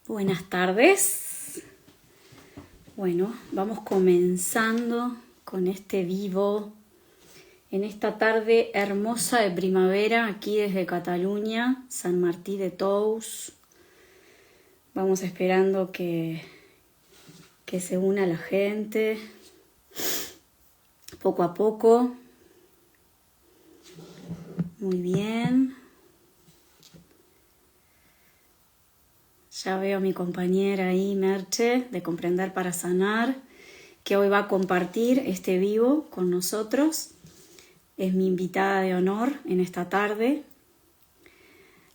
Buenas tardes. Bueno, vamos comenzando con este vivo en esta tarde hermosa de primavera aquí desde Cataluña, Sant Martí de Tous. Vamos esperando que se una la gente poco a poco. Muy bien. Ya veo a mi compañera ahí, Merche, de Comprender para Sanar, que hoy va a compartir este vivo con nosotros. Es mi invitada de honor en esta tarde.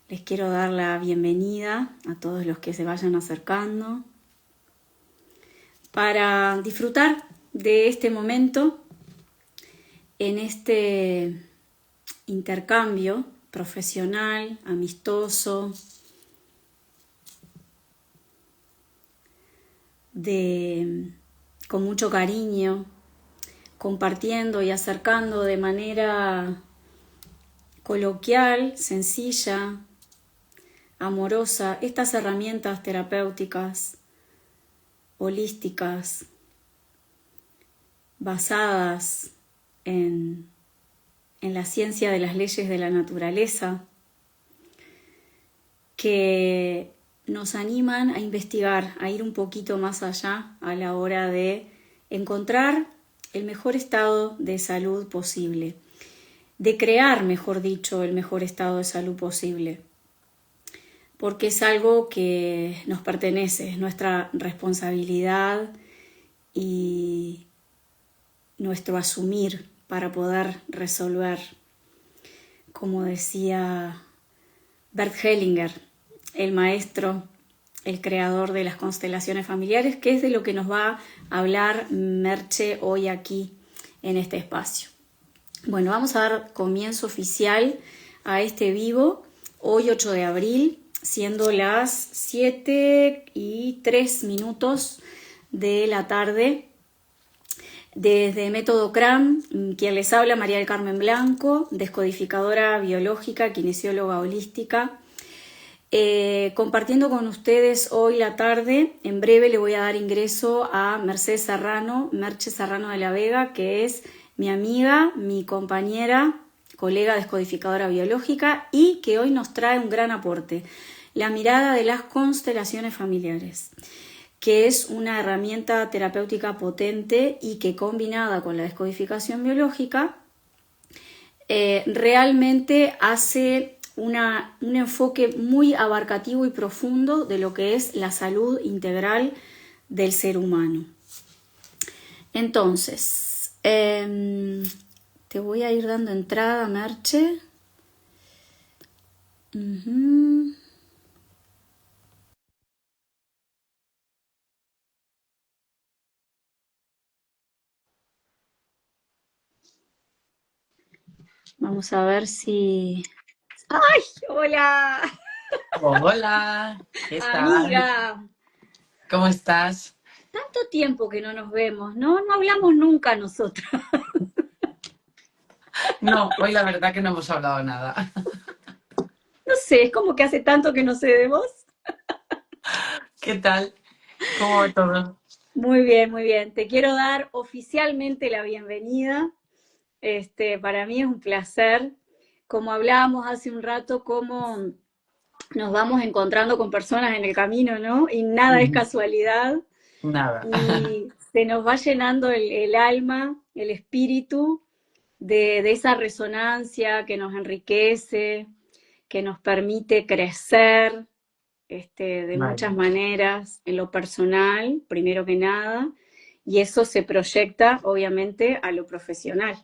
Les quiero dar la bienvenida a todos los que se vayan acercando para disfrutar de este momento en este intercambio profesional, amistoso, con mucho cariño, compartiendo y acercando de manera coloquial, sencilla, amorosa, estas herramientas terapéuticas, holísticas, basadas en la ciencia de las leyes de la naturaleza, que nos animan a investigar, a ir un poquito más allá a la hora de encontrar el mejor estado de salud posible, de crear, mejor dicho, el mejor estado de salud posible, porque es algo que nos pertenece, es nuestra responsabilidad y nuestro asumir para poder resolver, como decía Bert Hellinger, el maestro, el creador de las constelaciones familiares, que es de lo que nos va a hablar Merche hoy aquí en este espacio. Bueno, vamos a dar comienzo oficial a este vivo, hoy 8 de abril, siendo las 7:03 de la tarde, desde Método CRAM, quien les habla, María del Carmen Blanco, descodificadora biológica, kinesióloga holística, compartiendo con ustedes hoy la tarde. En breve le voy a dar ingreso a Merche Serrano de la Vega, que es mi amiga, mi compañera, colega descodificadora biológica y que hoy nos trae un gran aporte, la mirada de las constelaciones familiares, que es una herramienta terapéutica potente y que combinada con la descodificación biológica realmente hace un enfoque muy abarcativo y profundo de lo que es la salud integral del ser humano. Entonces, te voy a ir dando entrada, Merche. Vamos a ver si... ¡Ay! ¡Hola! Hola, ¿qué tal? Amiga, ¿Cómo estás? tanto tiempo que no nos vemos, ¿no? No hablamos nunca nosotros. No, hoy la verdad que no hemos hablado nada. No sé, es como que hace tanto que no sé de vos. ¿Qué tal? ¿Cómo va todo? Muy bien, muy bien. Te quiero dar oficialmente la bienvenida. Para mí es un placer. Como hablábamos hace un rato, cómo nos vamos encontrando con personas en el camino, ¿no? Y nada es Ujú. casualidad. Nada. Y se nos va llenando el alma, el espíritu de esa resonancia que nos enriquece, que nos permite crecer de muchas Vale. maneras, en lo personal, primero que nada, y eso se proyecta obviamente a lo profesional.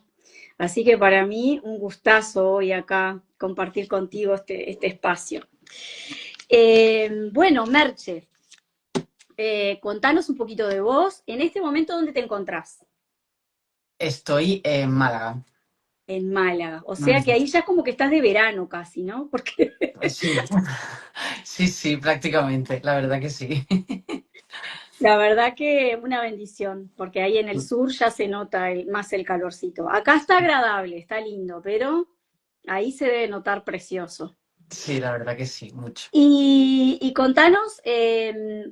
Así que para mí un gustazo hoy acá compartir contigo este espacio. Bueno, Merche, contanos un poquito de vos. En este momento, ¿dónde te encontrás? Estoy en Málaga. En Málaga. O sea que Ujú. ahí ya como que estás de verano casi, ¿no? Porque Sí, sí, sí, prácticamente, la verdad que sí. la verdad que una bendición, porque ahí en el sur ya se nota más el calorcito. Acá está agradable, está lindo, pero ahí se debe notar precioso. Sí, la verdad que sí, mucho. Y contanos,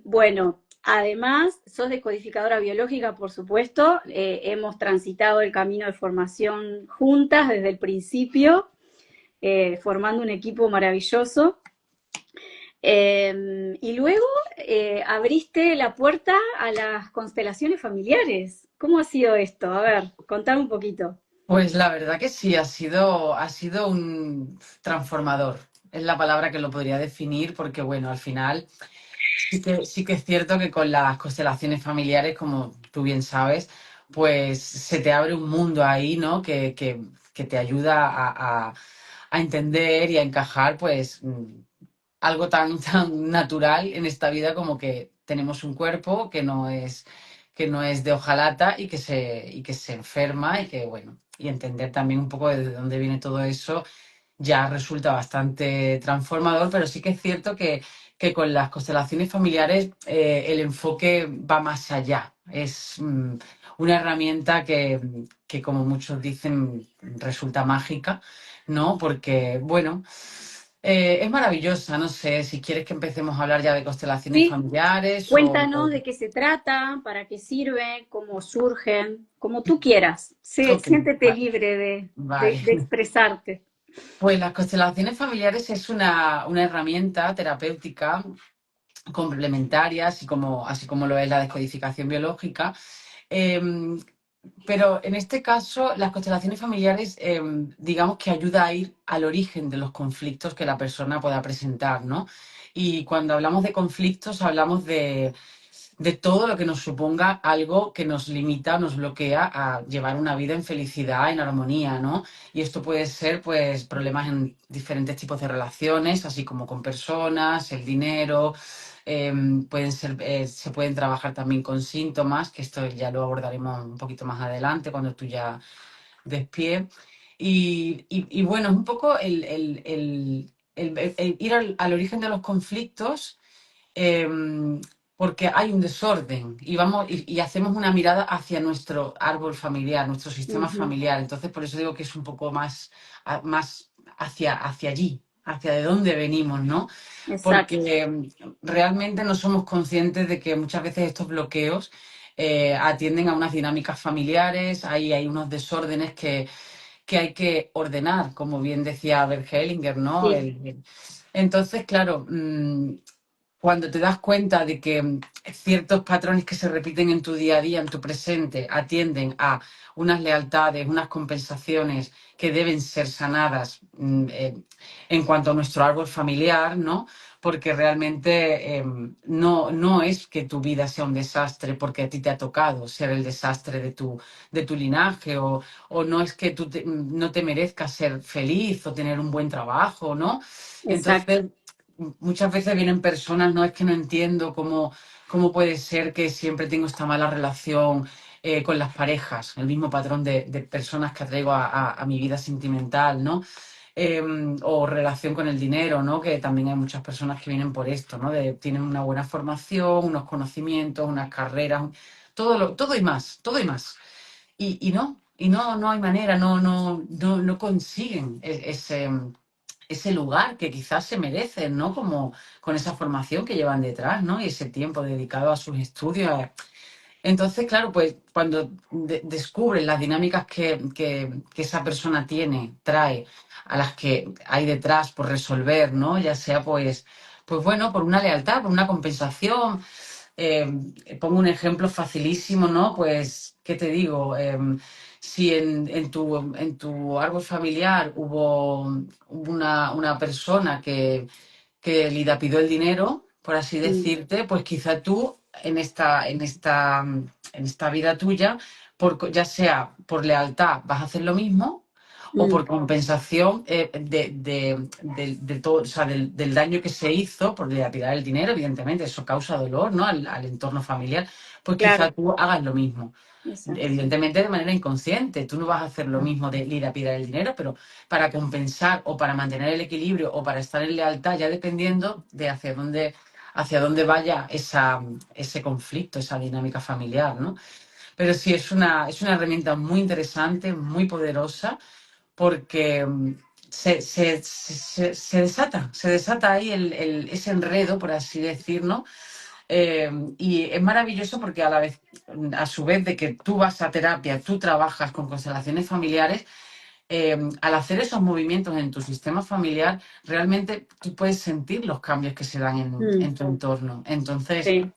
bueno, además, sos decodificadora biológica, por supuesto, hemos transitado el camino de formación juntas desde el principio, formando un equipo maravilloso. Y luego abriste la puerta a las constelaciones familiares. ¿Cómo ha sido esto? A ver, contame un poquito. Pues la verdad que sí, ha sido un transformador. Es la palabra que lo podría definir porque, bueno, al final sí que es cierto que con las constelaciones familiares, como tú bien sabes, pues se te abre un mundo ahí, ¿no? Que te ayuda a entender y a encajar, pues, algo tan, tan natural en esta vida como que tenemos un cuerpo que no es de hojalata y que se enferma y que, bueno, y entender también un poco de dónde viene todo eso ya resulta bastante transformador, pero sí que es cierto que con las constelaciones familiares el enfoque va más allá. Es una herramienta que, como muchos dicen, resulta mágica, ¿no? Porque, bueno, es maravillosa. No sé si quieres que empecemos a hablar ya de constelaciones Sí, familiares cuéntanos de qué se trata, para qué sirven, cómo surgen, como tú quieras. Ok, Siéntete libre vale. de expresarte. Pues las constelaciones familiares es una herramienta terapéutica complementaria, así como lo es la descodificación biológica. Eh, pero en este caso, las constelaciones familiares, digamos que ayuda a ir al origen de los conflictos que la persona pueda presentar, ¿no? Y cuando hablamos de conflictos, hablamos de todo lo que nos suponga algo que nos limita, nos bloquea a llevar una vida en felicidad, en armonía, ¿no? Y esto puede ser, pues, problemas en diferentes tipos de relaciones, así como con personas, el dinero, eh, pueden ser, se pueden trabajar también con síntomas, que esto ya lo abordaremos un poquito más adelante, cuando tú ya des pie. Y bueno, es un poco el ir al origen de los conflictos, eh, porque hay un desorden y y hacemos una mirada hacia nuestro árbol familiar, nuestro sistema Ujú, familiar. Entonces, por eso digo que es un poco más, más hacia allí, hacia de dónde venimos, ¿no? Porque exacto. realmente no somos conscientes de que muchas veces estos bloqueos atienden a unas dinámicas familiares, hay unos desórdenes que hay que ordenar, como bien decía Bert Hellinger, ¿no? Sí, Entonces, claro, cuando te das cuenta de que ciertos patrones que se repiten en tu día a día, en tu presente, atienden a unas lealtades, unas compensaciones que deben ser sanadas en cuanto a nuestro árbol familiar, ¿no? Porque realmente no es que tu vida sea un desastre porque a ti te ha tocado ser el desastre de tu linaje o no es que no te merezcas ser feliz o tener un buen trabajo, ¿no? exacto. Entonces, muchas veces vienen personas, no es que no entiendo cómo puede ser que siempre tengo esta mala relación con las parejas, el mismo patrón de personas que atraigo a mi vida sentimental, ¿no? Eh, o relación con el dinero, ¿no? Que también hay muchas personas que vienen por esto, ¿no? Tienen una buena formación, unos conocimientos, unas carreras, todo y más, todo y más. No hay manera, no consiguen ese lugar que quizás se merecen, ¿no? Como con esa formación que llevan detrás, ¿no? Y ese tiempo dedicado a sus estudios. Entonces, claro, pues cuando descubren las dinámicas que esa persona tiene, trae, a las que hay detrás por resolver, ¿no? Ya sea pues bueno, por una lealtad, por una compensación. Pongo un ejemplo facilísimo, ¿no? Pues, ¿qué te digo? Si en tu árbol familiar hubo una persona que dilapidó el dinero, por así Mm, decirte, pues quizá tú en esta vida tuya, ya sea por lealtad, vas a hacer lo mismo, o mm, por compensación de todo, o sea, del daño que se hizo por dilapidar el dinero, evidentemente, eso causa dolor, ¿no? Al entorno familiar, pues quizá claro, tú hagas lo mismo. exacto. Evidentemente de manera inconsciente, tú no vas a hacer lo mismo de dilapidar el dinero, pero para compensar o para mantener el equilibrio o para estar en lealtad, ya dependiendo de hacia dónde vaya ese conflicto, esa dinámica familiar, ¿no? Pero sí, es una herramienta muy interesante, muy poderosa, porque se desata ahí ese enredo, por así decirlo. Y es maravilloso porque a la vez, a su vez de que tú vas a terapia, tú trabajas con constelaciones familiares, al hacer esos movimientos en tu sistema familiar, realmente tú puedes sentir los cambios que se dan Mm, en tu entorno. Entonces, sí,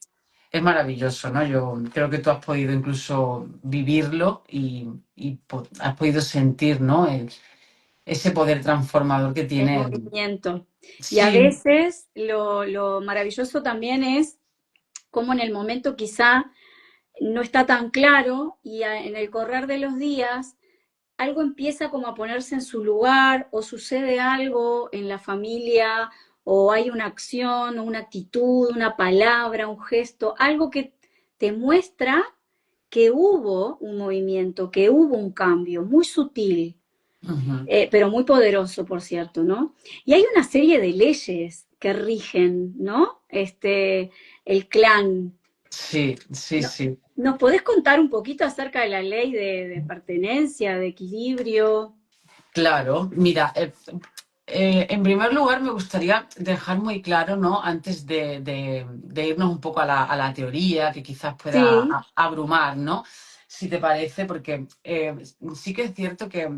es maravilloso, ¿no? Yo creo que tú has podido incluso vivirlo y has podido sentir, ¿no? Ese poder transformador que el tiene. movimiento. Y a Sí. veces lo maravilloso también es como en el momento quizá no está tan claro y en el correr de los días algo empieza como a ponerse en su lugar o sucede algo en la familia o hay una acción o una actitud, una palabra, un gesto, algo que te muestra que hubo un movimiento, que hubo un cambio muy sutil, Ujú. pero muy poderoso, por cierto, ¿no? Y hay una serie de leyes que rigen, ¿no? El clan. Sí, sí, No, sí. ¿nos podés contar un poquito acerca de la ley de pertenencia, de equilibrio? Claro, mira, en primer lugar me gustaría dejar muy claro, ¿no? Antes de irnos un poco a la teoría, que quizás pueda Sí, abrumar, ¿no? Si te parece, porque sí que es cierto que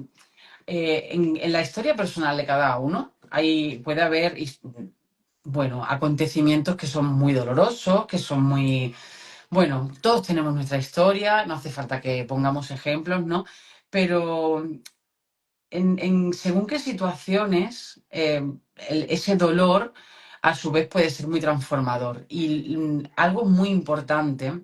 en la historia personal de cada uno puede haber, bueno, acontecimientos que son muy dolorosos, que son muy, bueno, todos tenemos nuestra historia, no hace falta que pongamos ejemplos, ¿no? Pero según qué situaciones, ese dolor a su vez puede ser muy transformador. Y algo muy importante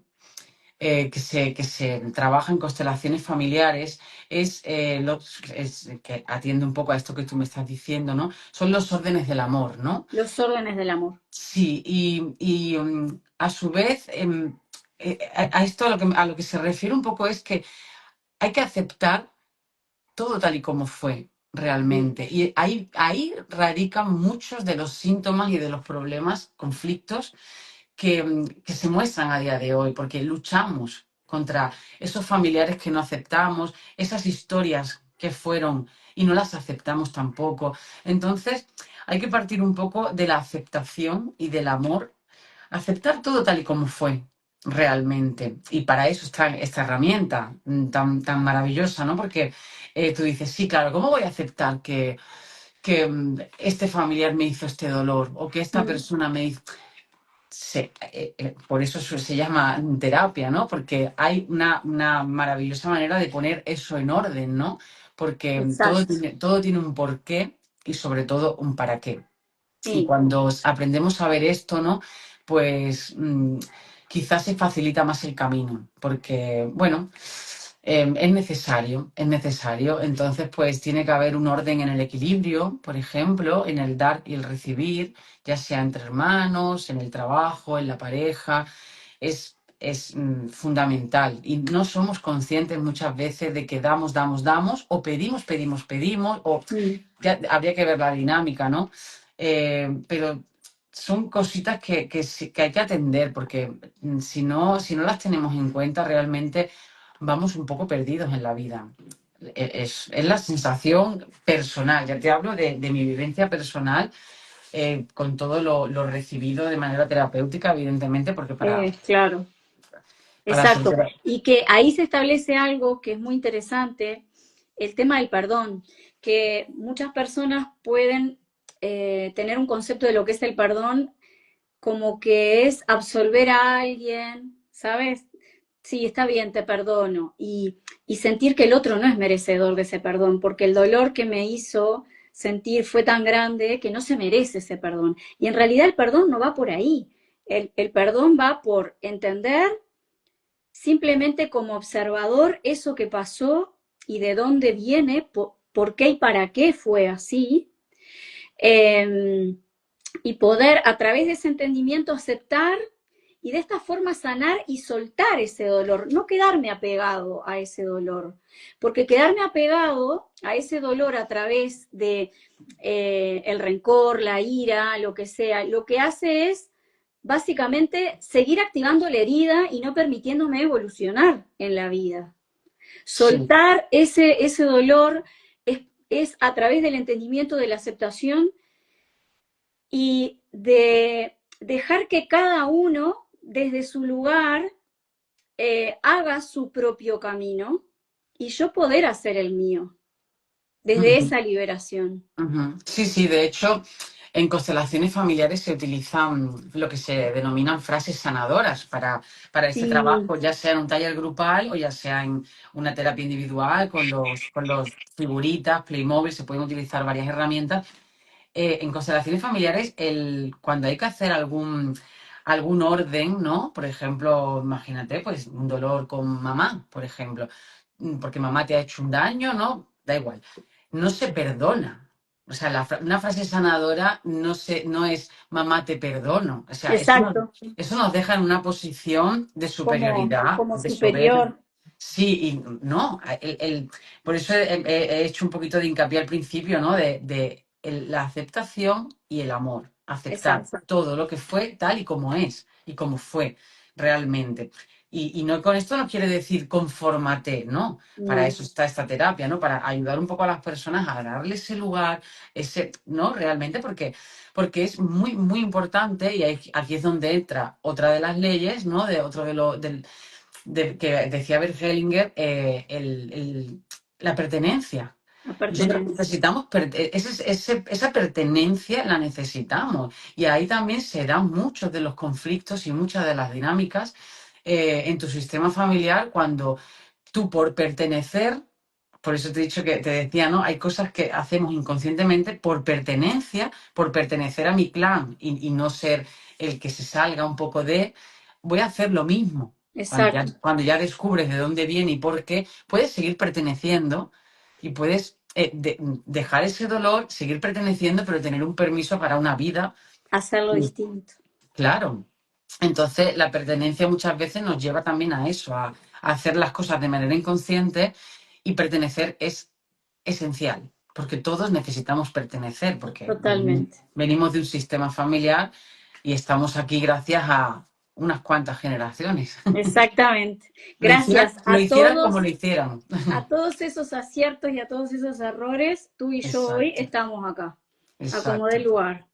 que se trabaja en constelaciones familiares que atiende un poco a esto que tú me estás diciendo, ¿no? Son los órdenes del amor, ¿no? los órdenes del amor. Sí, a su vez, a esto a lo que se refiere un poco es que hay que aceptar todo tal y como fue Mm, realmente. Y ahí radican muchos de los síntomas y de los problemas, conflictos que se muestran a día de hoy, porque luchamos contra esos familiares que no aceptamos, esas historias que fueron y no las aceptamos tampoco. Entonces, hay que partir un poco de la aceptación y del amor, aceptar todo tal y como fue realmente. Y para eso está esta herramienta tan maravillosa, ¿no? Porque tú dices, sí, claro, ¿cómo voy a aceptar que este familiar me hizo este dolor o que esta mm, persona me hizo... por eso se llama terapia, ¿no? Porque hay una maravillosa manera de poner eso en orden, ¿no? Porque exacto. todo tiene un porqué y sobre todo un para qué. Y Sí, cuando aprendemos a ver esto, ¿no? Pues quizás se facilita más el camino, porque, bueno, es necesario, es necesario. Entonces, pues tiene que haber un orden en el equilibrio, por ejemplo, en el dar y el recibir, ya sea entre hermanos, en el trabajo, en la pareja. Es fundamental y no somos conscientes muchas veces de que damos, damos, damos, o pedimos, pedimos, pedimos, o mm, ya habría que ver la dinámica, ¿no? Pero son cositas que hay que atender porque si no las tenemos en cuenta, realmente vamos un poco perdidos en la vida. Es la sensación personal, ya te hablo de mi vivencia personal, con todo lo recibido de manera terapéutica, evidentemente, porque claro, para hacer exacto. Y que ahí se establece algo que es muy interesante, el tema del perdón, que muchas personas pueden tener un concepto de lo que es el perdón como que es absolver a alguien, ¿sabes? Sí, está bien, te perdono. Y sentir que el otro no es merecedor de ese perdón, porque el dolor que me hizo sentir fue tan grande que no se merece ese perdón. Y en realidad el perdón no va por ahí. El perdón va por entender simplemente como observador eso que pasó y de dónde viene, por qué y para qué fue así. Eh, y poder a través de ese entendimiento aceptar y de esta forma sanar y soltar ese dolor, no quedarme apegado a ese dolor, porque quedarme apegado a ese dolor a través de el rencor, la ira, lo que sea, lo que hace es básicamente seguir activando la herida y no permitiéndome evolucionar en la vida. Sí, Soltar ese dolor es es a través del entendimiento de la aceptación y de dejar que cada uno desde su lugar haga su propio camino y yo poder hacer el mío, desde Ujú, esa liberación. ujú. Sí, sí, de hecho, en constelaciones familiares se utilizan lo que se denominan frases sanadoras para este Sí, trabajo, ya sea en un taller grupal o ya sea en una terapia individual con los figuritas, Playmobil, se pueden utilizar varias herramientas. En constelaciones familiares, cuando hay que hacer algún orden, ¿no? Por ejemplo, imagínate, pues un dolor con mamá, por ejemplo, porque mamá te ha hecho un daño, ¿no? Da igual. No se perdona. O sea, una frase sanadora no es mamá te perdono. O sea, exacto, eso nos deja en una posición de superioridad, como de soberbia. superior, Sí, y no, por eso he hecho un poquito de hincapié al principio, ¿no? La aceptación y el amor. Aceptar exacto. todo lo que fue tal y como es y como fue realmente. Y no con esto no quiere decir confórmate, ¿no? Para No, eso está esta terapia, ¿no? Para ayudar un poco a las personas a darle ese lugar, ¿no? Realmente porque es muy, muy importante y aquí es donde entra otra de las leyes, ¿no? De otro que decía Bert Hellinger, la pertenencia. la Nosotros pertenencia. necesitamos, esa pertenencia la necesitamos. Y ahí también se dan muchos de los conflictos y muchas de las dinámicas en tu sistema familiar cuando tú por pertenecer, por eso te he dicho que te decía, ¿no? Hay cosas que hacemos inconscientemente por pertenencia, por pertenecer a mi clan y no ser el que se salga un poco voy a hacer lo mismo. Exacto, Cuando ya descubres de dónde viene y por qué, puedes seguir perteneciendo y puedes dejar ese dolor, seguir perteneciendo, pero tener un permiso para una vida. hacerlo distinto. Claro. Entonces, la pertenencia muchas veces nos lleva también a eso, a hacer las cosas de manera inconsciente y pertenecer es esencial, porque todos necesitamos pertenecer, porque Totalmente. venimos de un sistema familiar y estamos aquí gracias a unas cuantas generaciones. Exactamente. Lo hicieran, Gracias lo hicieran como lo hicieran. a todos esos aciertos y a todos esos errores, tú y yo hoy Exacto, estamos acá, a como exacto. del lugar.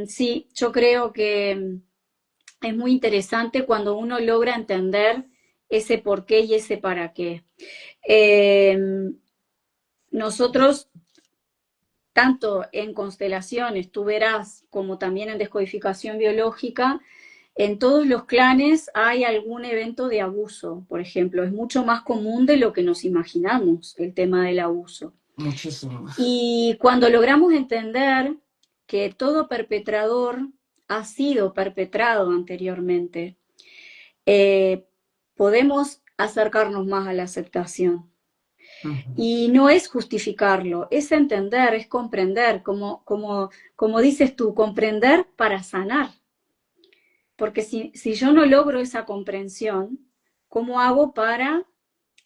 Sí, yo creo que es muy interesante cuando uno logra entender ese por qué y ese para qué. Eh, nosotros, tanto en constelaciones, tú verás, como también en descodificación biológica, en todos los clanes hay algún evento de abuso, por ejemplo. Es mucho más común de lo que nos imaginamos el tema del abuso. Muchísimo. Y cuando logramos entender que todo perpetrador ha sido perpetrado anteriormente, eh, podemos acercarnos más a la aceptación. Ujú. Y no es justificarlo, es entender, es comprender, como dices tú, comprender para sanar. Porque si yo no logro esa comprensión, ¿cómo hago para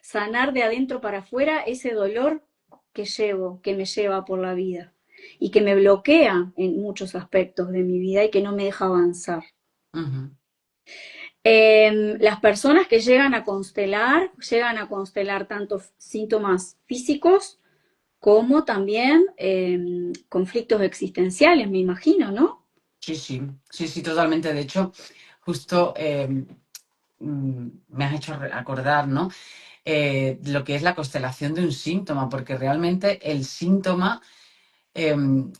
sanar de adentro para afuera ese dolor que llevo, que me lleva por la vida y que me bloquea en muchos aspectos de mi vida y que no me deja avanzar? Ujú. Las personas que llegan a constelar tanto síntomas físicos como también conflictos existenciales, me imagino, ¿no? Sí, sí, sí, sí, totalmente. De hecho, justo me has hecho acordar, ¿no? Lo que es la constelación de un síntoma, porque realmente el síntoma,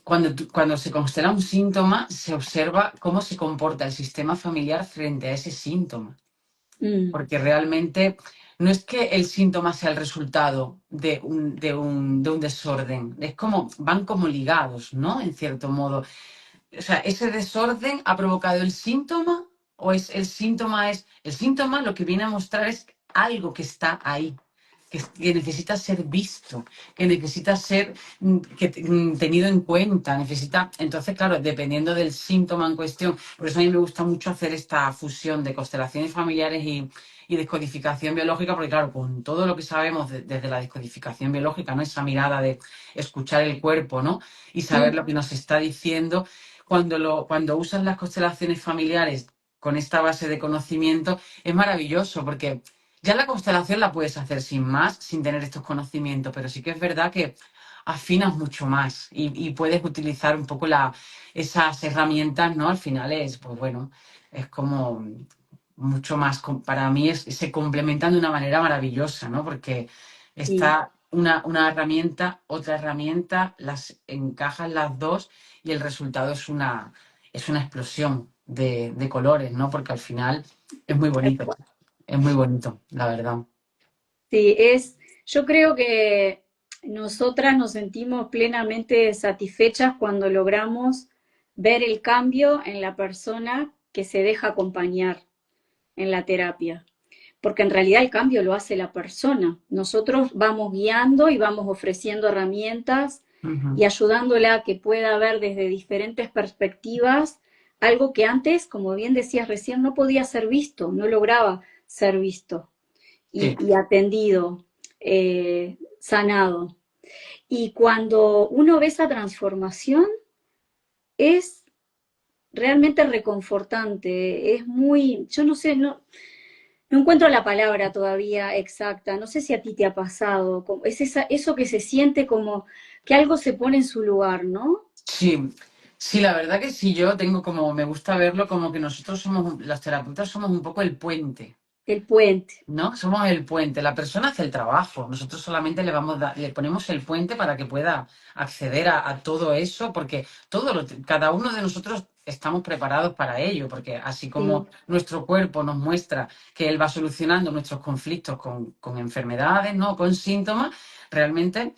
cuando se constela un síntoma, se observa cómo se comporta el sistema familiar frente a ese síntoma, Mm, porque realmente no es que el síntoma sea el resultado de un desorden, es como, van como ligados, ¿no? En cierto modo. O sea, ¿ese desorden ha provocado el síntoma o es el síntoma lo que viene a mostrar es algo que está ahí, que necesita ser visto, que necesita ser tenido en cuenta, entonces, claro, dependiendo del síntoma en cuestión, por eso a mí me gusta mucho hacer esta fusión de constelaciones familiares y descodificación biológica, porque claro, con todo lo que sabemos desde la descodificación biológica, ¿no? Esa mirada de escuchar el cuerpo, ¿no? Y saber mm, lo que nos está diciendo, cuando usas las constelaciones familiares con esta base de conocimiento, es maravilloso porque Ya la constelación la puedes hacer sin más, sin tener estos conocimientos, pero sí que es verdad que afinas mucho más y puedes utilizar un poco esas herramientas, ¿no? Al final es, pues bueno, es como mucho más, para mí se complementan de una manera maravillosa, ¿no? Porque Sí. está una herramienta, otra herramienta, las encajan las dos y el resultado es una explosión de colores, ¿no? Porque al final es muy bonito. Es muy bonito, la verdad. Sí, yo creo que nosotras nos sentimos plenamente satisfechas cuando logramos ver el cambio en la persona que se deja acompañar en la terapia, porque en realidad el cambio lo hace la persona. Nosotros vamos guiando y vamos ofreciendo herramientas y Ujú. ayudándola a que pueda ver desde diferentes perspectivas algo que antes, como bien decías recién, no podía ser visto, no lograba ser visto Sí, y atendido, sanado. Y cuando uno ve esa transformación, es realmente reconfortante, es muy, yo no sé, no encuentro la palabra todavía exacta, no sé si a ti te ha pasado, es eso que se siente como que algo se pone en su lugar, ¿no? sí, sí, la verdad que sí, yo tengo como, me gusta verlo como que nosotros somos, los terapeutas somos un poco el puente. El puente. ¿No? Somos el puente, la persona hace el trabajo, nosotros solamente le ponemos el puente para que pueda acceder a todo eso, porque cada uno de nosotros estamos preparados para ello, porque así como Sí, nuestro cuerpo nos muestra que él va solucionando nuestros conflictos con enfermedades, ¿no? Con síntomas, realmente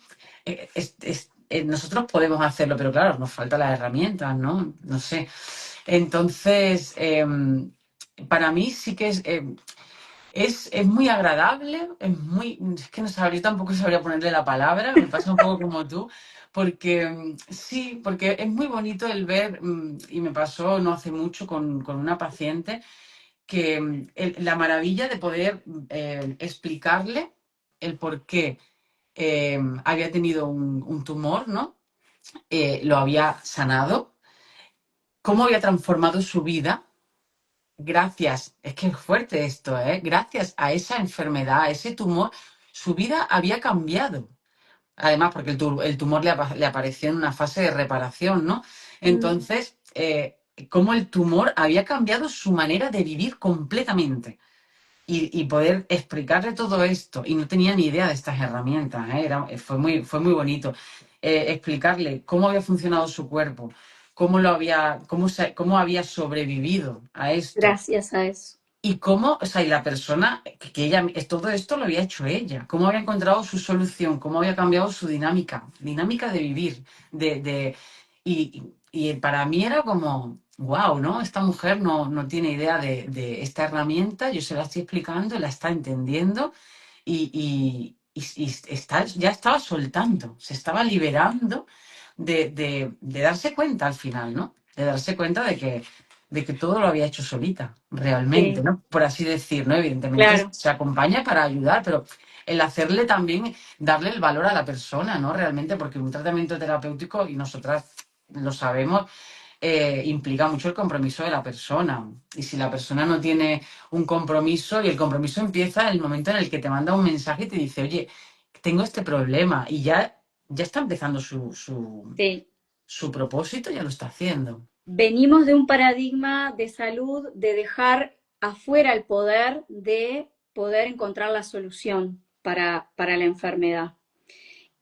nosotros podemos hacerlo, pero claro, nos faltan las herramientas, ¿no? No sé. Entonces, para mí sí que es muy agradable, es que no sabría, yo tampoco sabría ponerle la palabra, me pasa un poco como tú, porque sí, porque es muy bonito el ver, y me pasó no hace mucho con una paciente, que la maravilla de poder explicarle el por qué había tenido un tumor, ¿no? Lo había sanado, cómo había transformado su vida gracias, es que es fuerte esto, ¿eh? Gracias a esa enfermedad, a ese tumor, su vida había cambiado. Además, porque el tumor le apareció en una fase de reparación, ¿no? mm, Entonces, cómo el tumor había cambiado su manera de vivir completamente. Y poder explicarle todo esto, y no tenía ni idea de estas herramientas, ¿eh? Fue muy bonito. Explicarle cómo había funcionado su cuerpo, cómo había sobrevivido a esto. gracias a eso. Y cómo, o sea, y la persona, que ella, todo esto lo había hecho ella, cómo había encontrado su solución, cómo había cambiado su dinámica de vivir, y para mí era como, wow, ¿no? Esta mujer no tiene idea de esta herramienta, yo se la estoy explicando, la está entendiendo y ya estaba soltando, se estaba liberando de darse cuenta al final, ¿no? De darse cuenta de que todo lo había hecho solita, realmente, Sí, ¿no? Por así decir, ¿no? Evidentemente claro, se acompaña para ayudar, pero el hacerle también, darle el valor a la persona, ¿no? Realmente, porque un tratamiento terapéutico, y nosotras lo sabemos, implica mucho el compromiso de la persona. Y si la persona no tiene un compromiso, y el compromiso empieza en el momento en el que te manda un mensaje y te dice, oye, tengo este problema, y ya está empezando sí. su propósito, ya lo está haciendo. Venimos de un paradigma de salud de dejar afuera el poder de poder encontrar la solución para la enfermedad.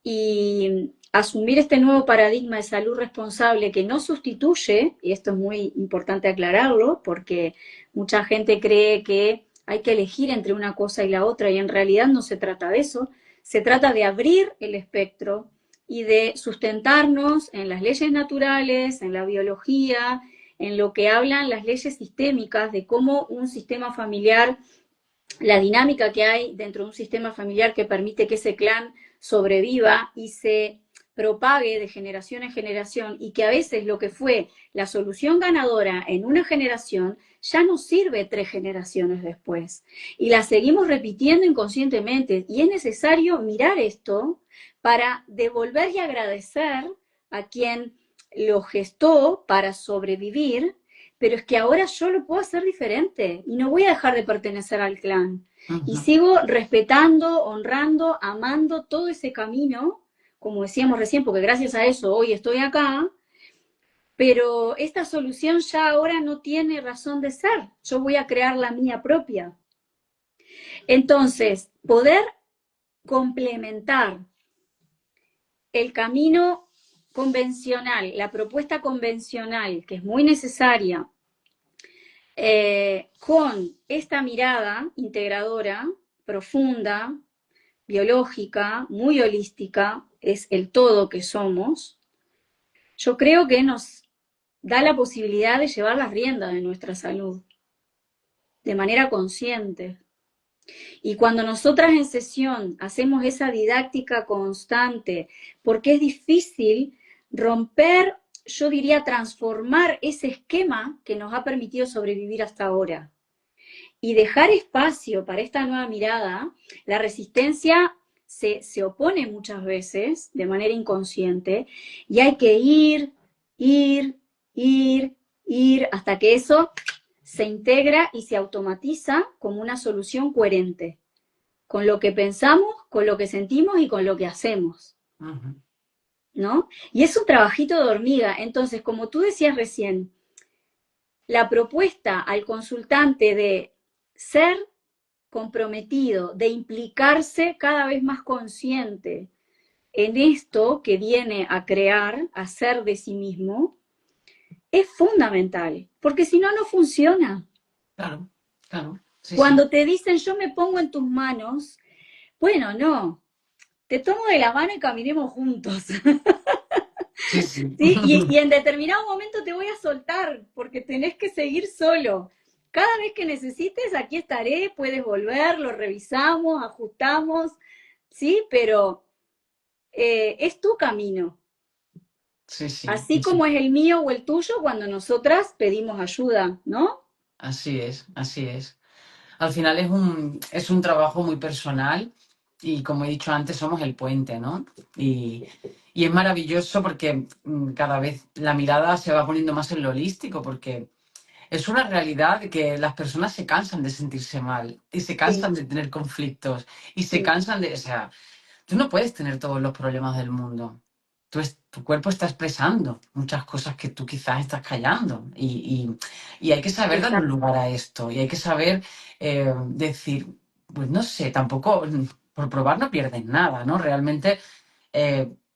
Y asumir este nuevo paradigma de salud responsable que no sustituye, y esto es muy importante aclararlo, porque mucha gente cree que hay que elegir entre una cosa y la otra, y en realidad no se trata de eso, se trata de abrir el espectro y de sustentarnos en las leyes naturales, en la biología, en lo que hablan las leyes sistémicas de cómo un sistema familiar, la dinámica que hay dentro de un sistema familiar que permite que ese clan sobreviva y se propague de generación en generación, y que a veces lo que fue la solución ganadora en una generación ya no sirve 3 generaciones después y la seguimos repitiendo inconscientemente, y es necesario mirar esto para devolver y agradecer a quien lo gestó para sobrevivir, pero es que ahora yo lo puedo hacer diferente y no voy a dejar de pertenecer al clan. Y Ujú. sigo respetando, honrando, amando todo ese camino, como decíamos recién, porque gracias a eso hoy estoy acá, pero esta solución ya ahora no tiene razón de ser. Yo voy a crear la mía propia. Entonces, poder complementar el camino convencional, la propuesta convencional, que es muy necesaria, con esta mirada integradora, profunda, biológica, muy holística, es el todo que somos, yo creo que nos da la posibilidad de llevar las riendas de nuestra salud de manera consciente. Y cuando nosotras en sesión hacemos esa didáctica constante, porque es difícil romper, yo diría, transformar ese esquema que nos ha permitido sobrevivir hasta ahora y dejar espacio para esta nueva mirada, la resistencia se opone muchas veces de manera inconsciente y hay que ir, hasta que eso se integra y se automatiza como una solución coherente con lo que pensamos, con lo que sentimos y con lo que hacemos, Ujú. ¿no? Y es un trabajito de hormiga. Entonces, como tú decías recién, la propuesta al consultante de ser comprometido, de implicarse cada vez más consciente en esto que viene a crear, a ser de sí mismo, es fundamental, porque si no, no funciona. Claro, claro, sí, sí. Cuando te dicen yo me pongo en tus manos, bueno, no, te tomo de la mano y caminemos juntos. Sí, sí. ¿Sí? Y en determinado momento te voy a soltar porque tenés que seguir solo. Cada vez que necesites, aquí estaré, puedes volver, lo revisamos, ajustamos, ¿sí? Pero es tu camino, Sí, sí. así como es el mío o el tuyo cuando nosotras pedimos ayuda, ¿no? Así es, así es. Al final es un trabajo muy personal y como he dicho antes, somos el puente, ¿no? Y es maravilloso porque cada vez la mirada se va poniendo más en lo holístico porque es una realidad que las personas se cansan de sentirse mal y se Sí, cansan de tener conflictos y se sí, cansan de, o sea, tú no puedes tener todos los problemas del mundo. Tu cuerpo está expresando muchas cosas que tú quizás estás callando y hay que saber darle un exacto. lugar a esto y hay que saber decir, pues no sé, tampoco por probar no pierdes nada, ¿no? Realmente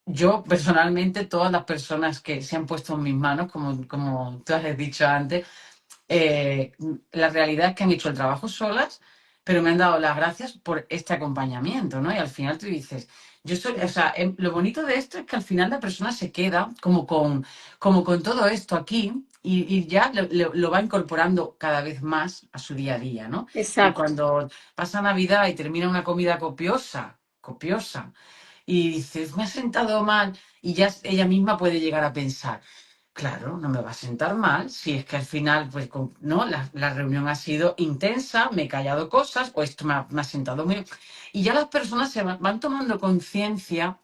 yo personalmente, todas las personas que se han puesto en mis manos, como tú has dicho antes, eh, la realidad es que han hecho el trabajo solas, pero me han dado las gracias por este acompañamiento, ¿no? Y al final tú dices, yo soy, o sea, lo bonito de esto es que al final la persona se queda como con todo esto aquí y ya lo va incorporando cada vez más a su día a día, ¿no? Y Exacto. cuando pasa Navidad y termina una comida copiosa, copiosa, y dices, me ha sentado mal, y ya ella misma puede llegar a pensar. Claro, no me va a sentar mal si es que al final, pues, no, la reunión ha sido intensa, me he callado cosas, o esto me ha sentado muy... Y ya las personas van tomando conciencia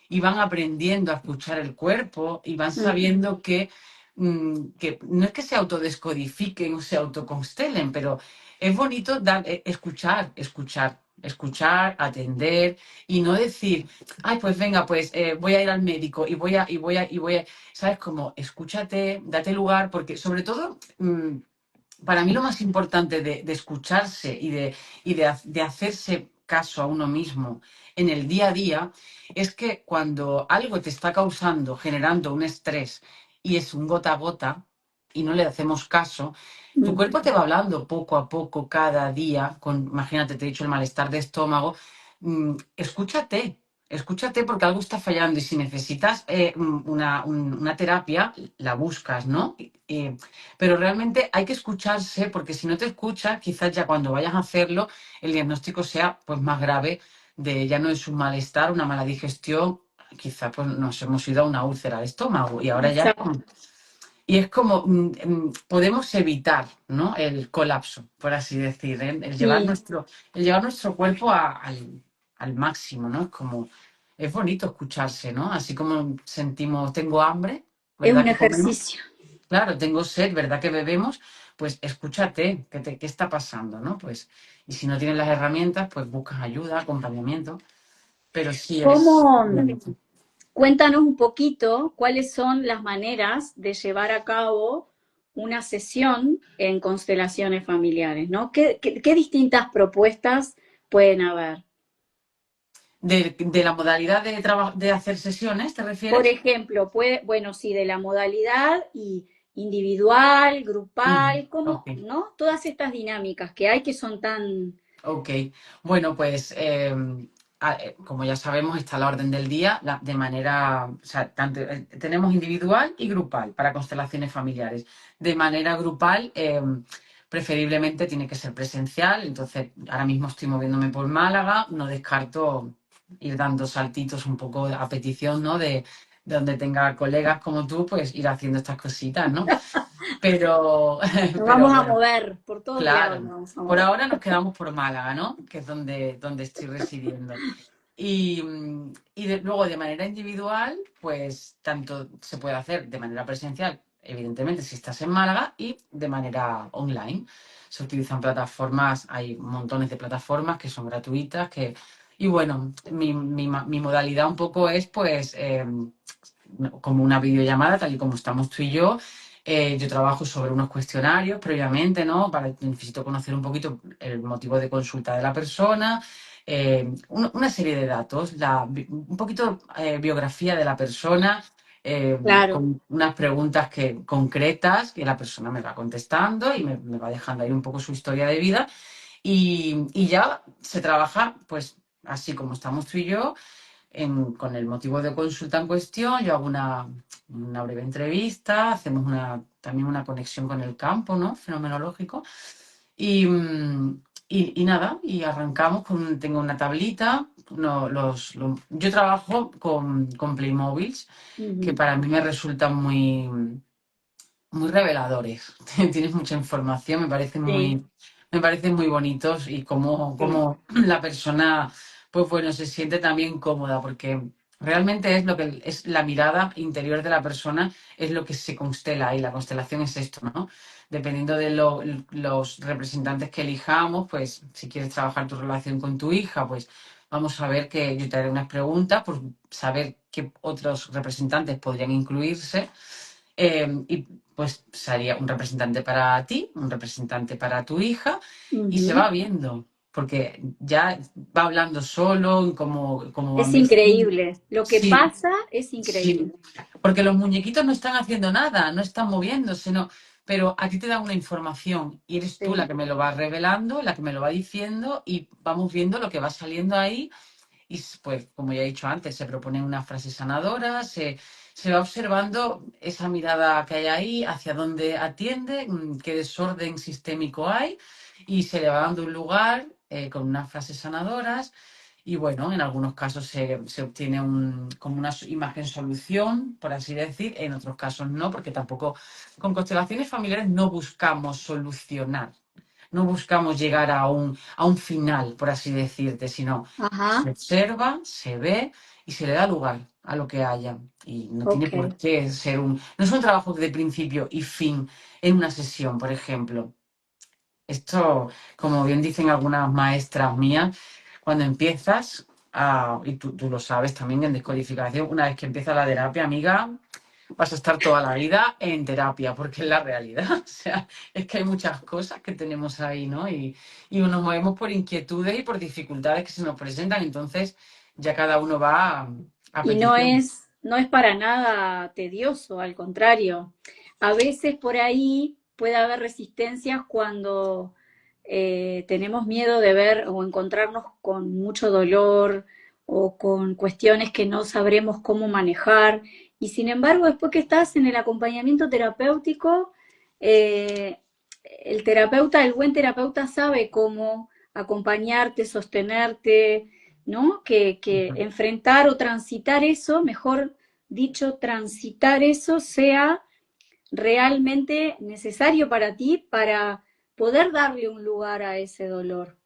y van aprendiendo a escuchar el cuerpo y van Mm, sabiendo que no es que se autodescodifiquen o se autoconstelen, pero es bonito escuchar, atender y no decir, ay, pues venga, pues voy a ir al médico y voy a ¿sabes? Como escúchate, date lugar, porque sobre todo, para mí lo más importante de escucharse y de hacerse caso a uno mismo en el día a día es que cuando algo te está causando, generando un estrés y es un gota a gota y no le hacemos caso, tu mm. cuerpo te va hablando poco a poco cada día, imagínate, te he dicho el malestar de estómago, escúchate. Escúchate porque algo está fallando y si necesitas una terapia, la buscas, ¿no? Pero realmente hay que escucharse porque si no te escuchas, quizás ya cuando vayas a hacerlo, el diagnóstico sea pues más grave de ya no es un malestar, una mala digestión, quizás pues nos hemos ido a una úlcera de estómago y ahora ya Exacto. y es como podemos evitar, ¿no? El colapso, por así decir, ¿eh? Sí, El llevar nuestro cuerpo al máximo, ¿no? Es como, es bonito escucharse, ¿no? Así como sentimos, tengo hambre, es ¿verdad un que comemos? ejercicio. claro, tengo sed, ¿verdad que bebemos? Pues escúchate, ¿qué está pasando, no? Pues, y si no tienes las herramientas, pues buscas ayuda, acompañamiento, pero sí es... ¿Cómo? Cuéntanos un poquito cuáles son las maneras de llevar a cabo una sesión en constelaciones familiares, ¿no? ¿Qué distintas propuestas pueden haber? De la modalidad de hacer sesiones, ¿te Por refieres? ejemplo, bueno, sí, de la modalidad y individual, grupal, Ok. como, ¿no? Todas estas dinámicas que hay que son tan... Ok, bueno, pues como ya sabemos, está a la orden del día de manera, o sea, tenemos individual y grupal para constelaciones familiares. De manera grupal, preferiblemente tiene que ser presencial, entonces ahora mismo estoy moviéndome por Málaga, no descarto ir dando saltitos un poco a petición, ¿no? De donde tenga colegas como tú, pues ir haciendo estas cositas, ¿no? Pero, Nos pero vamos a bueno. mover, por todos lados nos Claro, vamos a por mover. ahora nos quedamos por Málaga, ¿no? Que es donde estoy residiendo. Luego de manera individual, pues tanto se puede hacer de manera presencial, evidentemente, si estás en Málaga, y de manera online. Se utilizan plataformas, hay montones de plataformas que son gratuitas, y bueno, mi modalidad un poco es pues como una videollamada, tal y como estamos tú y yo. Yo trabajo sobre unos cuestionarios previamente, ¿no? Necesito conocer un poquito el motivo de consulta de la persona, una serie de datos, un poquito biografía de la persona, Claro. con unas preguntas concretas que la persona me va contestando y me va dejando ahí un poco su historia de vida. Y ya se trabaja, pues, así como estamos tú y yo con el motivo de consulta en cuestión, yo hago una breve entrevista, hacemos también una conexión con el campo, ¿no? Fenomenológico. Y, y nada, y arrancamos tengo una tablita. Yo trabajo con Playmobiles, que Ujú. para mí me resultan muy reveladores. Tienes mucha información, Sí, me parecen muy bonitos y sí. como la persona, pues bueno, se siente también cómoda, porque realmente es lo que es la mirada interior de la persona, es lo que se constela y la constelación es esto, ¿no? Dependiendo de los representantes que elijamos, pues si quieres trabajar tu relación con tu hija, pues vamos a ver que yo te haré unas preguntas por saber qué otros representantes podrían incluirse. Y pues sería un representante para ti, un representante para tu hija, y se Ujú. va viendo, porque ya va hablando solo, como Es van vestidos. increíble. Lo que Sí, pasa es sí, increíble. porque los muñequitos no están haciendo nada, no están moviéndose, no, pero a ti te dan una información y eres tú la Sí. que me lo va revelando, la que me lo va diciendo y vamos viendo lo que va saliendo ahí y pues, como ya he dicho antes, se proponen unas frases sanadoras, se va observando esa mirada que hay ahí, hacia dónde atiende, qué desorden sistémico hay, y se le va dando un lugar con unas frases sanadoras. Y bueno, en algunos casos se obtiene como una imagen solución, por así decir, en otros casos no, porque tampoco con constelaciones familiares no buscamos solucionar, no buscamos llegar a un final, por así decirte, sino se Ajá. observa, se ve y se le da lugar a lo que haya. Y no tiene Ok. por qué ser no es un trabajo de principio y fin en una sesión, por ejemplo. Esto, como bien dicen algunas maestras mías, cuando empiezas, y tú lo sabes también en descodificación, una vez que empieza la terapia, amiga, vas a estar toda la vida en terapia, porque es la realidad. O sea, es que hay muchas cosas que tenemos ahí, ¿no? Y nos movemos por inquietudes y por dificultades que se nos presentan, entonces ya cada uno va a Y petición. no es para nada tedioso, al contrario. A veces por ahí puede haber resistencias cuando tenemos miedo de ver o encontrarnos con mucho dolor o con cuestiones que no sabremos cómo manejar. Y sin embargo, después que estás en el acompañamiento terapéutico, eh, el buen terapeuta sabe cómo acompañarte, sostenerte, ¿no? Que enfrentar o transitar eso, mejor dicho, transitar eso sea realmente necesario para ti para poder darle un lugar a ese dolor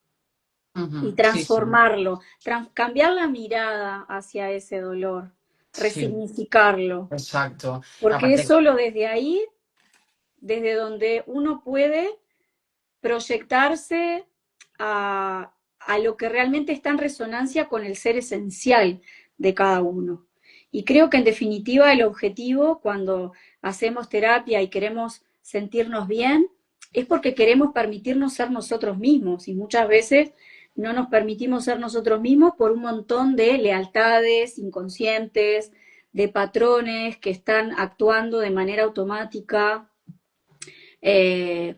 y Ujú, sí, sí, transformarlo, cambiar la mirada hacia ese dolor, sí, resignificarlo, exacto. porque es Aparte, solo desde ahí desde donde uno puede proyectarse a lo que realmente está en resonancia con el ser esencial de cada uno. Y creo que en definitiva el objetivo cuando hacemos terapia y queremos sentirnos bien es porque queremos permitirnos ser nosotros mismos y muchas veces no nos permitimos ser nosotros mismos por un montón de lealtades inconscientes, de patrones que están actuando de manera automática,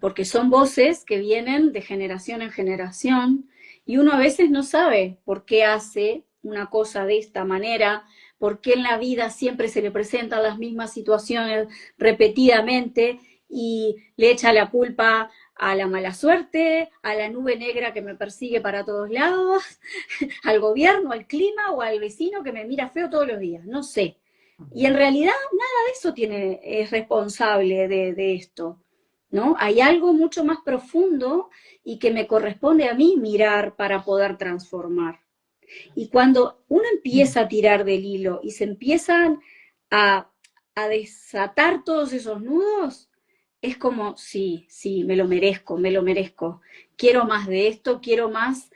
porque son voces que vienen de generación en generación y uno a veces no sabe por qué hace una cosa de esta manera, por qué en la vida siempre se le presentan las mismas situaciones repetidamente y le echa la culpa a la mala suerte, a la nube negra que me persigue para todos lados, al gobierno, al clima o al vecino que me mira feo todos los días, no sé. Y en realidad nada de eso es responsable de esto. ¿No? Hay algo mucho más profundo y que me corresponde a mí mirar para poder transformar. Y cuando uno empieza a tirar del hilo y se empiezan a desatar todos esos nudos, es como, sí, sí, me lo merezco. Quiero más de esto, quiero más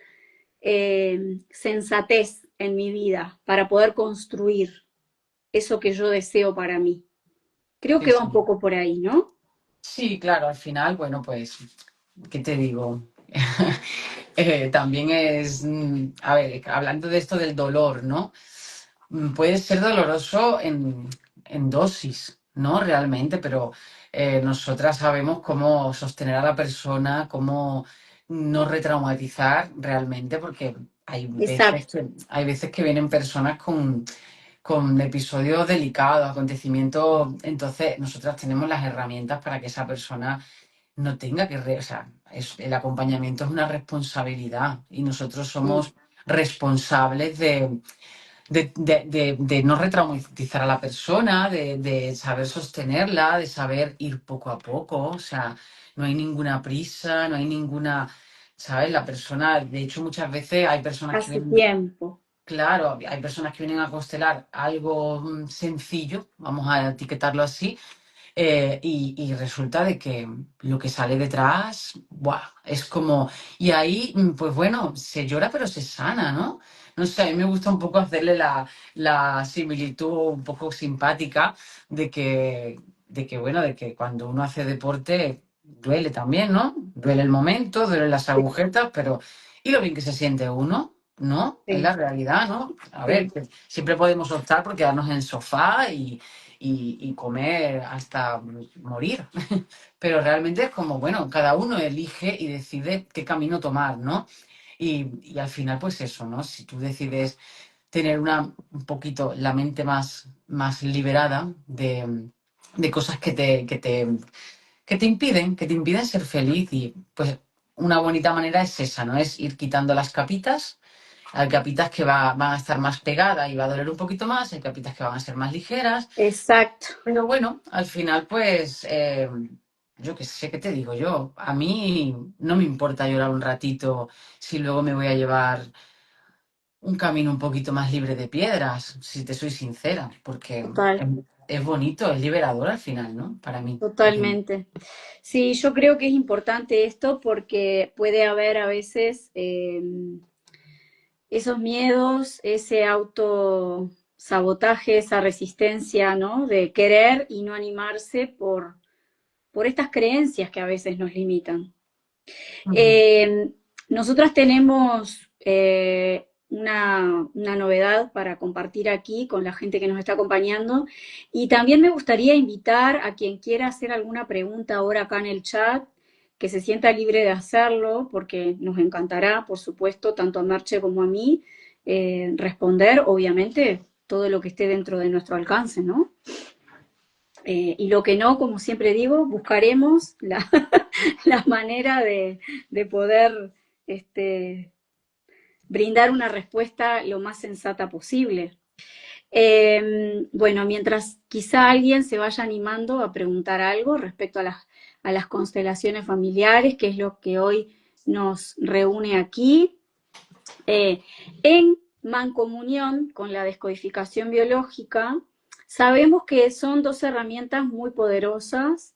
sensatez en mi vida para poder construir eso que yo deseo para mí. Creo Sí, que va sí. un poco por ahí, ¿no? Sí, claro, al final, bueno, pues, ¿qué te digo? También es, a ver, hablando de esto del dolor, ¿no? Puede ser doloroso en dosis, ¿no? Realmente, pero nosotras sabemos cómo sostener a la persona, cómo no retraumatizar realmente, porque Exacto. hay veces que vienen personas con episodios delicados, acontecimientos, entonces nosotras tenemos las herramientas para que esa persona no tenga o sea, el acompañamiento es una responsabilidad y nosotros Sí. somos responsables de no retraumatizar a la persona, de saber sostenerla, de saber ir poco a poco, o sea, no hay ninguna prisa, no hay ninguna, ¿sabes? La persona, de hecho, muchas veces hay personas que Hace vienen, tiempo. claro, hay personas que vienen a constelar algo sencillo, vamos a etiquetarlo así, y resulta de que lo que sale detrás, ¡buah! Es como, y ahí, pues bueno, se llora pero se sana, ¿no? No sé, a mí me gusta un poco hacerle la similitud un poco simpática bueno, de que cuando uno hace deporte duele también, ¿no? Duele el momento, duelen las Sí, agujetas, pero ¿y lo bien que se siente uno? ¿No? Es la sí, realidad, ¿no? A ver, sí. que siempre podemos optar por quedarnos en el sofá y comer hasta morir. Pero realmente es como, bueno, cada uno elige y decide qué camino tomar, ¿no? Y al final, pues eso, ¿no? Si tú decides tener un poquito la mente más liberada de cosas que te impiden ser feliz y pues una bonita manera es esa, ¿no? Es ir quitando las capitas. Hay capitas que van a estar más pegadas y va a doler un poquito más, hay capitas que van a ser más ligeras, Exacto. pero bueno, al final, pues, yo qué sé, ¿qué te digo yo? A mí no me importa llorar un ratito si luego me voy a llevar un camino un poquito más libre de piedras, si te soy sincera, porque Total, es bonito, es liberador al final, ¿no? Para mí. totalmente. Sí, yo creo que es importante esto porque puede haber a veces esos miedos, ese autosabotaje, esa resistencia, ¿no? De querer y no animarse por estas creencias que a veces nos limitan. Ujú. Eh, Nosotras tenemos una novedad para compartir aquí con la gente que nos está acompañando y también me gustaría invitar a quien quiera hacer alguna pregunta ahora acá en el chat, que se sienta libre de hacerlo, porque nos encantará, por supuesto, tanto a Marche como a mí, responder, obviamente, todo lo que esté dentro de nuestro alcance, ¿no? Y lo que no, como siempre digo, buscaremos la manera de poder este, brindar una respuesta lo más sensata posible. Bueno, mientras quizá alguien se vaya animando a preguntar algo respecto a las constelaciones familiares, que es lo que hoy nos reúne aquí, eh, en mancomunión con la descodificación biológica, sabemos que son dos herramientas muy poderosas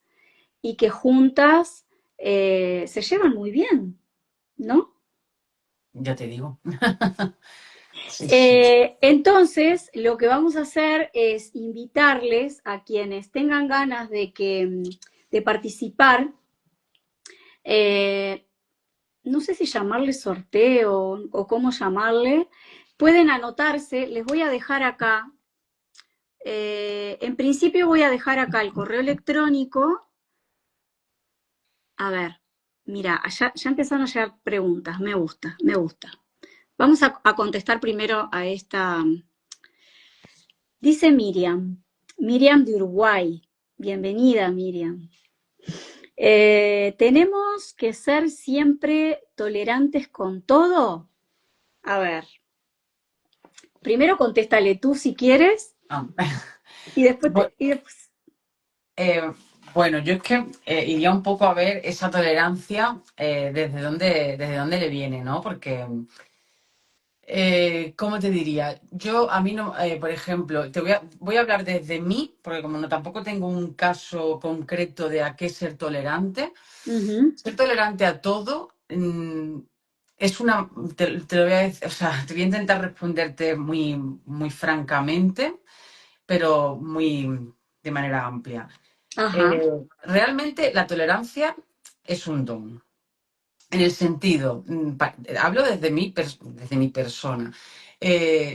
y que juntas se llevan muy bien, ¿no? Ya te digo. Sí, sí. Entonces, lo que vamos a hacer es invitarles a quienes tengan ganas de participar, eh, no sé si llamarle sorteo o cómo llamarle, pueden anotarse, les voy a dejar acá, en principio voy a dejar acá el correo electrónico. A ver, mira, ya empezaron a llegar preguntas, me gusta, me gusta. Vamos a contestar primero a esta. Dice Miriam, Miriam de Uruguay. Bienvenida, Miriam. ¿Tenemos que ser siempre tolerantes con todo? A ver, primero contéstale tú si quieres Ah. y después, Bu- y después. eh, bueno, yo es que iría un poco a ver esa tolerancia desde dónde le viene, ¿no? Porque ¿cómo te diría? Yo, a mí no, por ejemplo, voy a hablar desde mí, porque como no tampoco tengo un caso concreto de a qué Ujú, ser tolerante a todo, es una, te lo voy a decir, o sea, te voy a intentar responderte muy, muy francamente, pero muy de manera amplia. ajá. Realmente la tolerancia es un don. En el sentido, hablo desde mi persona,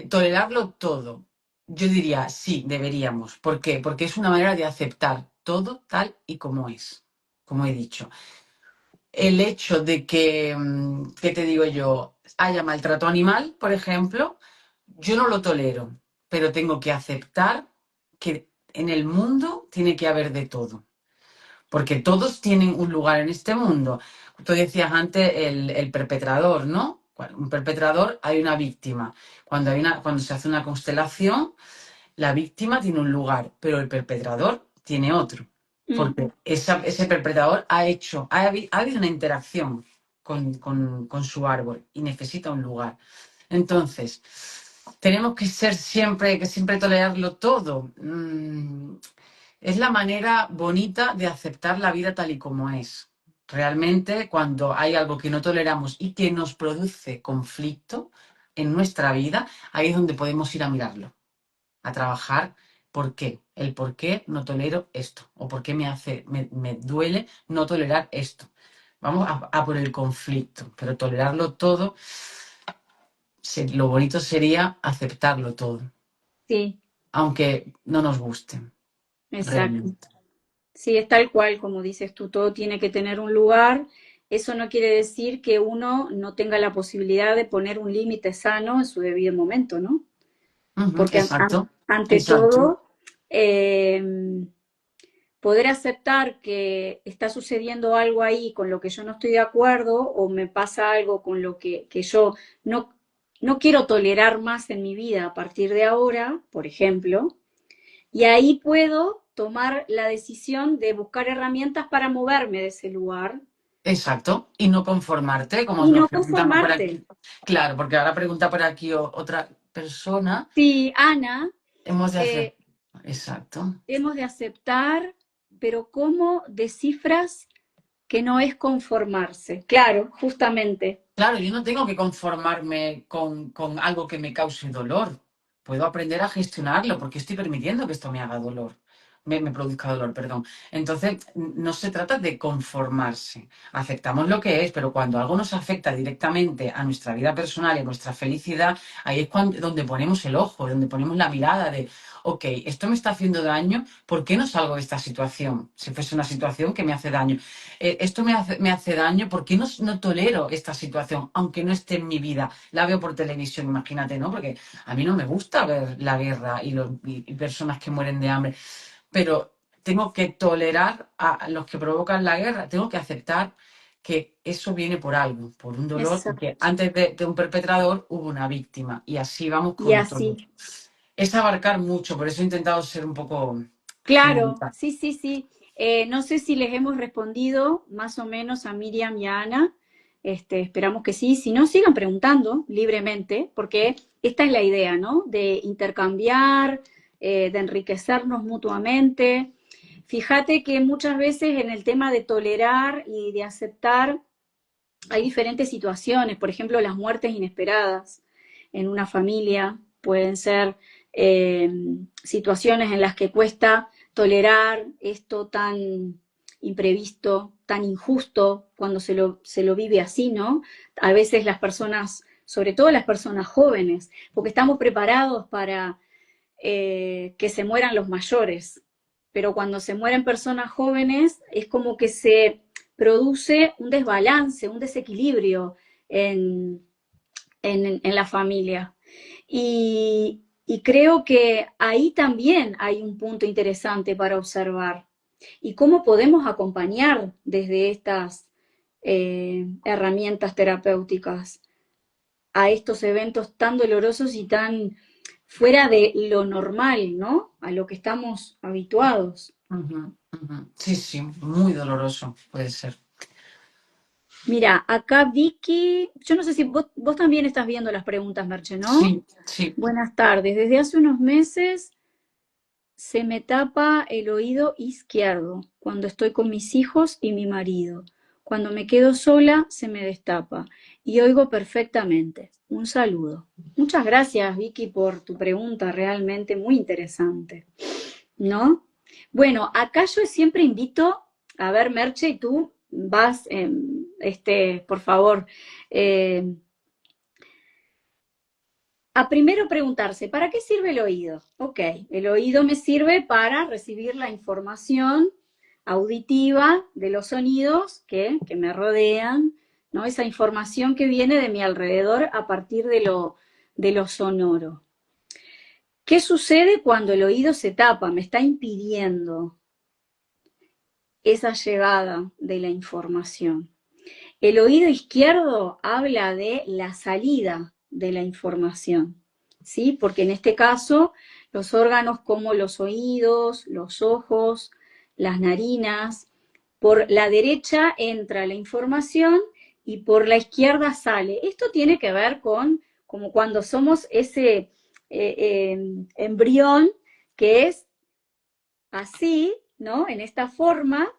tolerarlo todo. Yo diría, sí, deberíamos. ¿Por qué? Porque es una manera de aceptar todo tal y como es, como he dicho. El hecho de que, ¿qué te digo yo? Haya maltrato animal, por ejemplo, yo no lo tolero, pero tengo que aceptar que en el mundo tiene que haber de todo porque todos tienen un lugar en este mundo. Tú decías antes el perpetrador, ¿no? Un perpetrador, hay una víctima. Cuando se hace una constelación, la víctima tiene un lugar, pero el perpetrador tiene otro. Mm, Porque ese perpetrador ha habido una interacción con su árbol y necesita un lugar. Entonces, tenemos que siempre tolerarlo todo. Es la manera bonita de aceptar la vida tal y como es. Realmente, cuando hay algo que no toleramos y que nos produce conflicto en nuestra vida, ahí es donde podemos ir a mirarlo, a trabajar por qué, el por qué no tolero esto, o por qué me duele no tolerar esto. Vamos a por el conflicto, pero tolerarlo todo, lo bonito sería aceptarlo todo, sí, aunque no nos guste, exacto. realmente. Sí, es tal cual, como dices tú, todo tiene que tener un lugar. Eso no quiere decir que uno no tenga la posibilidad de poner un límite sano en su debido momento, ¿no? Ujú, Porque exacto, ante exacto. todo, eh, poder aceptar que está sucediendo algo ahí con lo que yo no estoy de acuerdo o me pasa algo con lo que yo no, no quiero tolerar más en mi vida a partir de ahora, por ejemplo, y ahí puedo tomar la decisión de buscar herramientas para moverme de ese lugar Exacto, y no conformarte, como y nos no preguntamos por conformarte. aquí. Claro, porque ahora pregunta por aquí otra persona, Sí, Ana, hemos de hacer. eh, Exacto. hemos de aceptar, pero ¿cómo descifras que no es conformarse? Claro, justamente. Claro, yo no tengo que conformarme con algo que me cause dolor. Puedo aprender a gestionarlo porque estoy permitiendo que esto me haga dolor, me produzca dolor, perdón. Entonces, no se trata de conformarse. Aceptamos lo que es, pero cuando algo nos afecta directamente a nuestra vida personal y a nuestra felicidad, ahí es donde ponemos el ojo, donde ponemos la mirada de, ok, esto me está haciendo daño, ¿por qué no salgo de esta situación? Si fuese una situación que me hace daño. Esto me hace daño, ¿por qué no tolero esta situación, aunque no esté en mi vida? La veo por televisión, imagínate, ¿no? Porque a mí no me gusta ver la guerra y personas que mueren de hambre, pero tengo que tolerar a los que provocan la guerra, tengo que aceptar que eso viene por algo, por un dolor, y que Exacto. antes de un perpetrador hubo una víctima, y así vamos Y con todo. así. Es abarcar mucho, por eso he intentado ser un poco Claro, general. sí, sí, sí. No sé si les hemos respondido más o menos a Miriam y a Ana. Esperamos que sí. Si no, sigan preguntando libremente, porque esta es la idea, ¿no? De intercambiar, de enriquecernos mutuamente. Fíjate que muchas veces en el tema de tolerar y de aceptar hay diferentes situaciones, por ejemplo, las muertes inesperadas en una familia pueden ser situaciones en las que cuesta tolerar esto tan imprevisto, tan injusto, cuando se lo vive así, ¿no? A veces las personas, sobre todo las personas jóvenes, porque estamos preparados para que se mueran los mayores, pero cuando se mueren personas jóvenes es como que se produce un desbalance, un desequilibrio en la familia. Y creo que ahí también hay un punto interesante para observar. Y cómo podemos acompañar desde estas herramientas terapéuticas a estos eventos tan dolorosos y tan fuera de lo normal, ¿no? A lo que estamos habituados. Ujú, ujú. Sí, sí, muy doloroso puede ser. Mira, acá Vicky, yo no sé si vos también estás viendo las preguntas, Merche, ¿no? Sí, sí. Buenas tardes. Desde hace unos meses se me tapa el oído izquierdo cuando estoy con mis hijos y mi marido. Cuando me quedo sola se me destapa y oigo perfectamente. Un saludo. Muchas gracias, Vicky, por tu pregunta, realmente muy interesante, ¿no? Bueno, acá yo siempre invito, a ver, Merche, y tú vas, por favor, eh, a primero preguntarse, ¿para qué sirve el oído? Ok, el oído me sirve para recibir la información auditiva de los sonidos que me rodean, ¿no? Esa información que viene de mi alrededor a partir de lo sonoro. ¿Qué sucede cuando el oído se tapa? Me está impidiendo esa llegada de la información. El oído izquierdo habla de la salida de la información, ¿sí? Porque en este caso los órganos como los oídos, los ojos, las narinas, por la derecha entra la información y por la izquierda sale. Esto tiene que ver con como cuando somos ese embrión que es así, ¿no? En esta forma,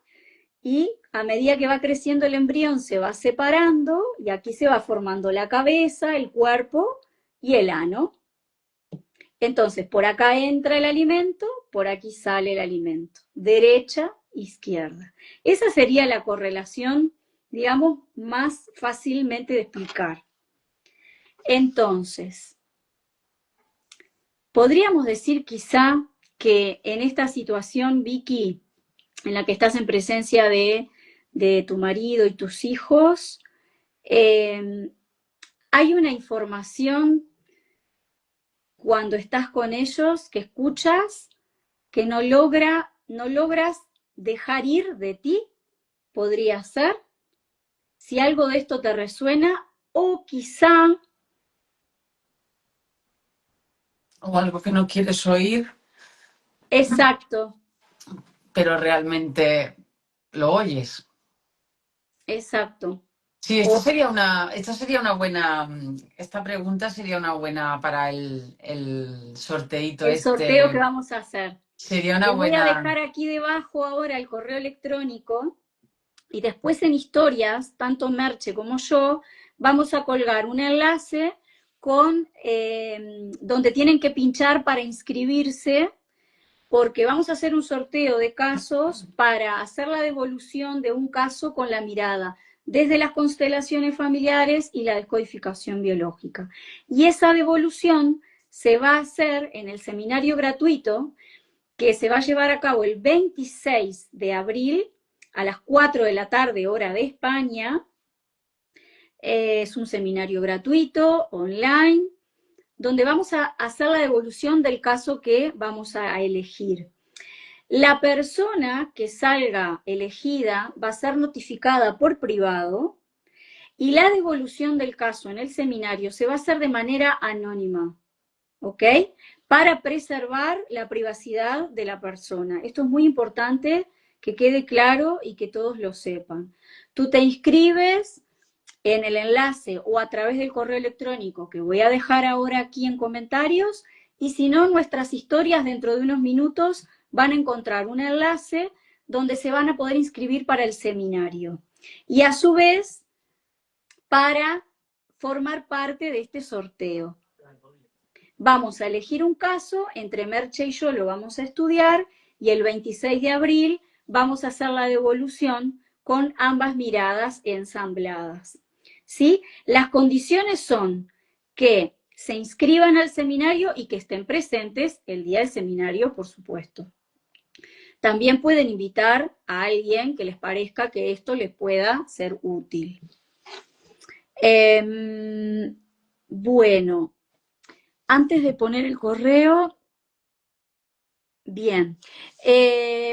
y a medida que va creciendo el embrión se va separando y aquí se va formando la cabeza, el cuerpo y el ano. Entonces, por acá entra el alimento, por aquí sale el alimento. Derecha, izquierda. Esa sería la correlación, digamos, más fácilmente de explicar. Entonces, podríamos decir quizá que en esta situación, Vicky, en la que estás en presencia de tu marido y tus hijos, hay una información cuando estás con ellos que escuchas que no logras dejar ir de ti, podría ser, si algo de esto te resuena, o quizá... O algo que no quieres oír, Exacto, pero realmente lo oyes. exacto. Sí, O esta sería una buena, esta pregunta sería una buena para el sorteíto el sorteo que este. vamos a hacer. Sería una Les voy a buena. dejar aquí debajo ahora el correo electrónico y después en historias, tanto Merche como yo, vamos a colgar un enlace con donde tienen que pinchar para inscribirse, porque vamos a hacer un sorteo de casos para hacer la devolución de un caso con la mirada, desde las constelaciones familiares y la descodificación biológica. Y esa devolución se va a hacer en el seminario gratuito que se va a llevar a cabo el 26 de abril a las 4 de la tarde, hora de España. Es un seminario gratuito, online, donde vamos a hacer la devolución del caso que vamos a elegir. La persona que salga elegida va a ser notificada por privado y la devolución del caso en el seminario se va a hacer de manera anónima, ¿ok? Para preservar la privacidad de la persona. Esto es muy importante que quede claro y que todos lo sepan. Tú te inscribes en el enlace o a través del correo electrónico que voy a dejar ahora aquí en comentarios, y si no, nuestras historias dentro de unos minutos van a encontrar un enlace donde se van a poder inscribir para el seminario. Y a su vez, para formar parte de este sorteo. Vamos a elegir un caso, entre Merche y yo lo vamos a estudiar, y el 26 de abril vamos a hacer la devolución con ambas miradas ensambladas. ¿Sí? Las condiciones son que se inscriban al seminario y que estén presentes el día del seminario, por supuesto. También pueden invitar a alguien que les parezca que esto les pueda ser útil. Bueno, antes de poner el correo, bien.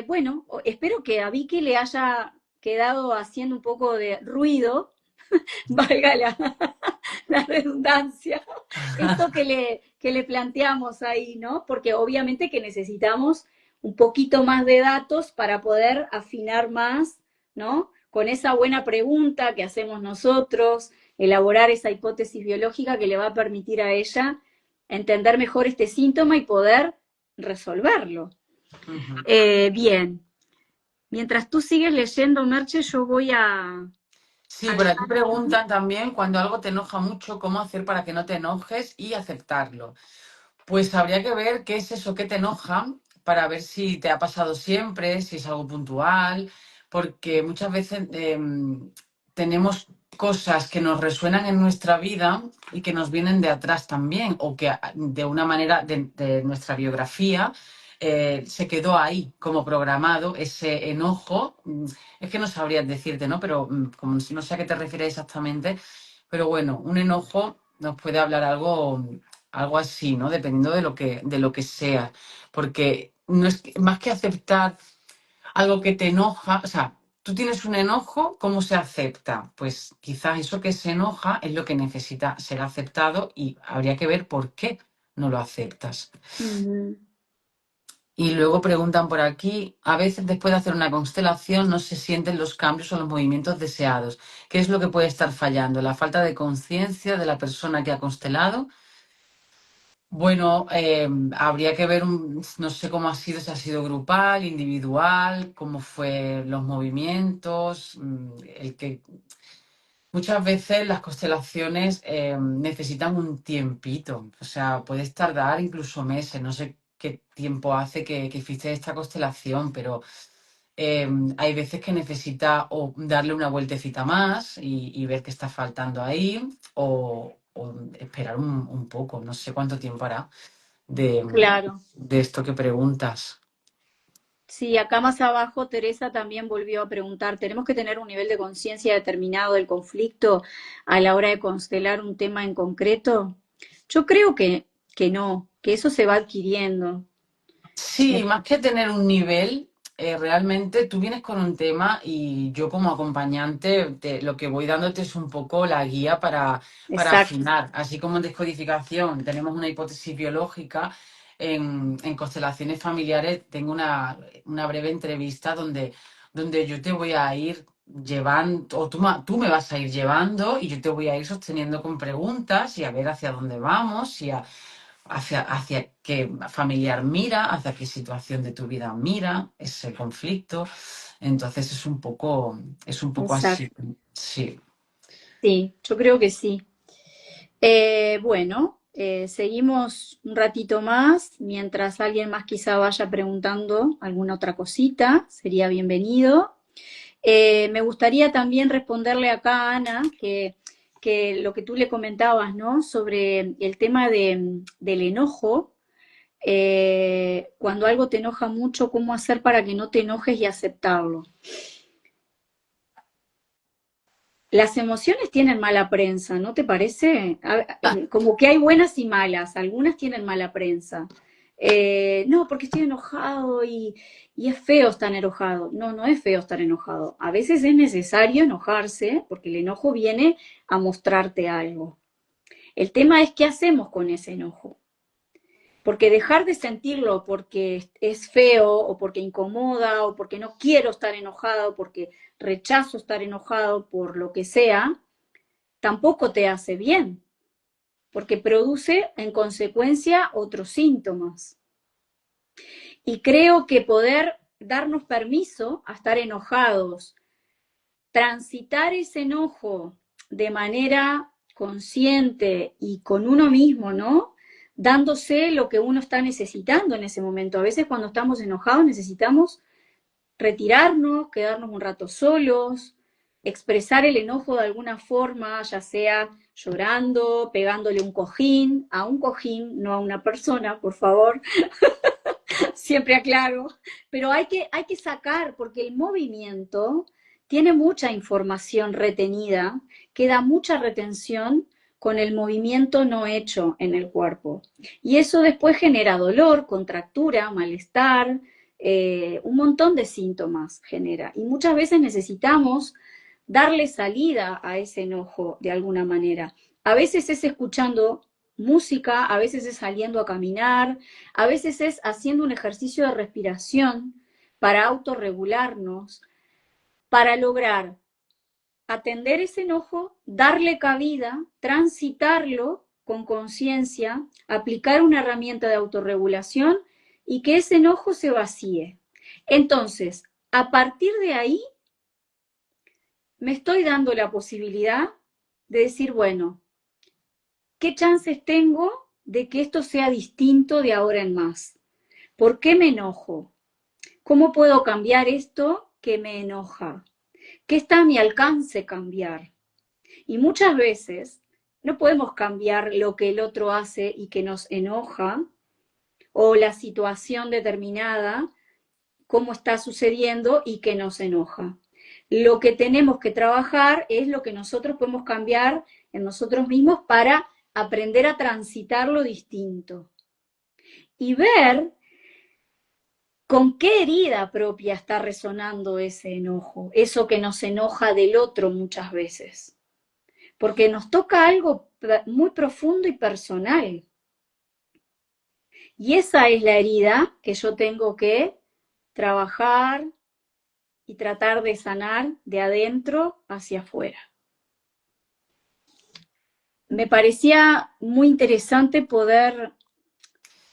Bueno, espero que a Vicky le haya quedado haciendo un poco de ruido, valga la redundancia, esto que le planteamos ahí, ¿no? Porque obviamente que necesitamos un poquito más de datos para poder afinar más, ¿no? Con esa buena pregunta que hacemos nosotros, elaborar esa hipótesis biológica que le va a permitir a ella entender mejor este síntoma y poder resolverlo. Bien, mientras tú sigues leyendo, Merche, yo voy a... Sí, por aquí preguntan también, cuando algo te enoja mucho, ¿cómo hacer para que no te enojes y aceptarlo? Pues habría que ver qué es eso que te enoja para ver si te ha pasado siempre, si es algo puntual, porque muchas veces tenemos cosas que nos resuenan en nuestra vida y que nos vienen de atrás también, o que de una manera de nuestra biografía se quedó ahí como programado ese enojo. Es que no sabría decirte, ¿no? Pero como no sé a qué te refieres exactamente, pero bueno, un enojo nos puede hablar algo así, ¿no? Dependiendo de lo que sea. Porque no es más que aceptar algo que te enoja, o sea, tú tienes un enojo, ¿cómo se acepta? Pues quizás eso que se enoja es lo que necesita ser aceptado y habría que ver por qué no lo aceptas. Y luego preguntan por aquí, a veces después de hacer una constelación no se sienten los cambios o los movimientos deseados. ¿Qué es lo que puede estar fallando? ¿La falta de conciencia de la persona que ha constelado? Bueno, habría que ver, no sé cómo ha sido, si ha sido grupal, individual, cómo fue los movimientos, el que muchas veces las constelaciones necesitan un tiempito, o sea, puedes tardar incluso meses, no sé qué tiempo hace que hiciste esta constelación, pero hay veces que necesita o darle una vueltecita más y ver qué está faltando ahí, o esperar un poco, no sé cuánto tiempo hará Claro. de esto que preguntas. Sí, acá más abajo Teresa también volvió a preguntar, ¿tenemos que tener un nivel de conciencia determinado del conflicto a la hora de constelar un tema en concreto? Yo creo que no, que eso se va adquiriendo. Sí, más que tener un nivel, realmente tú vienes con un tema y yo como acompañante lo que voy dándote es un poco la guía para Exacto. afinar. Así como en descodificación tenemos una hipótesis biológica, en constelaciones familiares tengo una breve entrevista donde yo te voy a ir llevando, o tú me vas a ir llevando y yo te voy a ir sosteniendo con preguntas y a ver hacia dónde vamos y hacia qué familiar mira, hacia qué situación de tu vida mira ese conflicto. Entonces es un poco así. Exacto. Sí. Sí, yo creo que sí. Bueno, seguimos un ratito más, mientras alguien más quizá vaya preguntando alguna otra cosita, sería bienvenido. Me gustaría también responderle acá a Ana que lo que tú le comentabas, ¿no? Sobre el tema del enojo. Cuando algo te enoja mucho, ¿cómo hacer para que no te enojes y aceptarlo? Las emociones tienen mala prensa, ¿no te parece? Ah, Como que hay buenas y malas, algunas tienen mala prensa. No, porque estoy enojado y es feo estar enojado. No, no es feo estar enojado. A veces es necesario enojarse porque el enojo viene a mostrarte algo. El tema es qué hacemos con ese enojo. Porque dejar de sentirlo porque es feo o porque incomoda o porque no quiero estar enojado, porque rechazo estar enojado por lo que sea, tampoco te hace bien, porque produce en consecuencia otros síntomas. Y creo que poder darnos permiso a estar enojados, transitar ese enojo de manera consciente y con uno mismo, ¿no? Dándose lo que uno está necesitando en ese momento. A veces cuando estamos enojados necesitamos retirarnos, quedarnos un rato solos, expresar el enojo de alguna forma, ya sea llorando, pegándole un cojín, a un cojín, no a una persona, por favor, siempre aclaro, pero hay que sacar, porque el movimiento tiene mucha información retenida, queda mucha retención con el movimiento no hecho en el cuerpo. Y eso después genera dolor, contractura, malestar, un montón de síntomas genera. Y muchas veces necesitamos darle salida a ese enojo de alguna manera. A veces es escuchando música, a veces es saliendo a caminar, a veces es haciendo un ejercicio de respiración para autorregularnos, para lograr atender ese enojo, darle cabida, transitarlo con conciencia, aplicar una herramienta de autorregulación y que ese enojo se vacíe. Entonces, a partir de ahí, me estoy dando la posibilidad de decir, bueno, ¿qué chances tengo de que esto sea distinto de ahora en más? ¿Por qué me enojo? ¿Cómo puedo cambiar esto que me enoja? ¿Qué está a mi alcance cambiar? Y muchas veces no podemos cambiar lo que el otro hace y que nos enoja, o la situación determinada, cómo está sucediendo y que nos enoja. Lo que tenemos que trabajar es lo que nosotros podemos cambiar en nosotros mismos para aprender a transitar lo distinto y ver con qué herida propia está resonando ese enojo, eso que nos enoja del otro muchas veces, porque nos toca algo muy profundo y personal. Y esa es la herida que yo tengo que trabajar y tratar de sanar de adentro hacia afuera. Me parecía muy interesante poder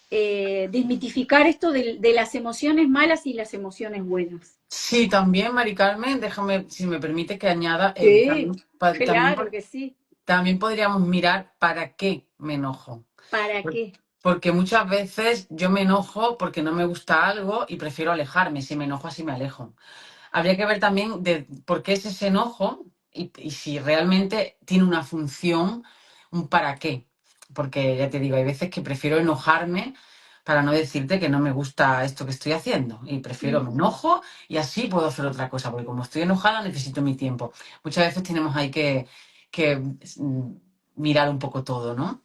desmitificar esto de las emociones malas y las emociones buenas. Sí, también, Mari Carmen, déjame, si me permite que añada, Sí, claro también, que sí. también podríamos mirar para qué me enojo. ¿Para Por- qué? Porque muchas veces yo me enojo porque no me gusta algo y prefiero alejarme. Si me enojo, así me alejo. Habría que ver también de por qué es ese enojo y si realmente tiene una función, un para qué. Porque ya te digo, hay veces que prefiero enojarme para no decirte que no me gusta esto que estoy haciendo. Y prefiero me enojo y así puedo hacer otra cosa. Porque como estoy enojada, necesito mi tiempo. Muchas veces tenemos ahí que mirar un poco todo, ¿no?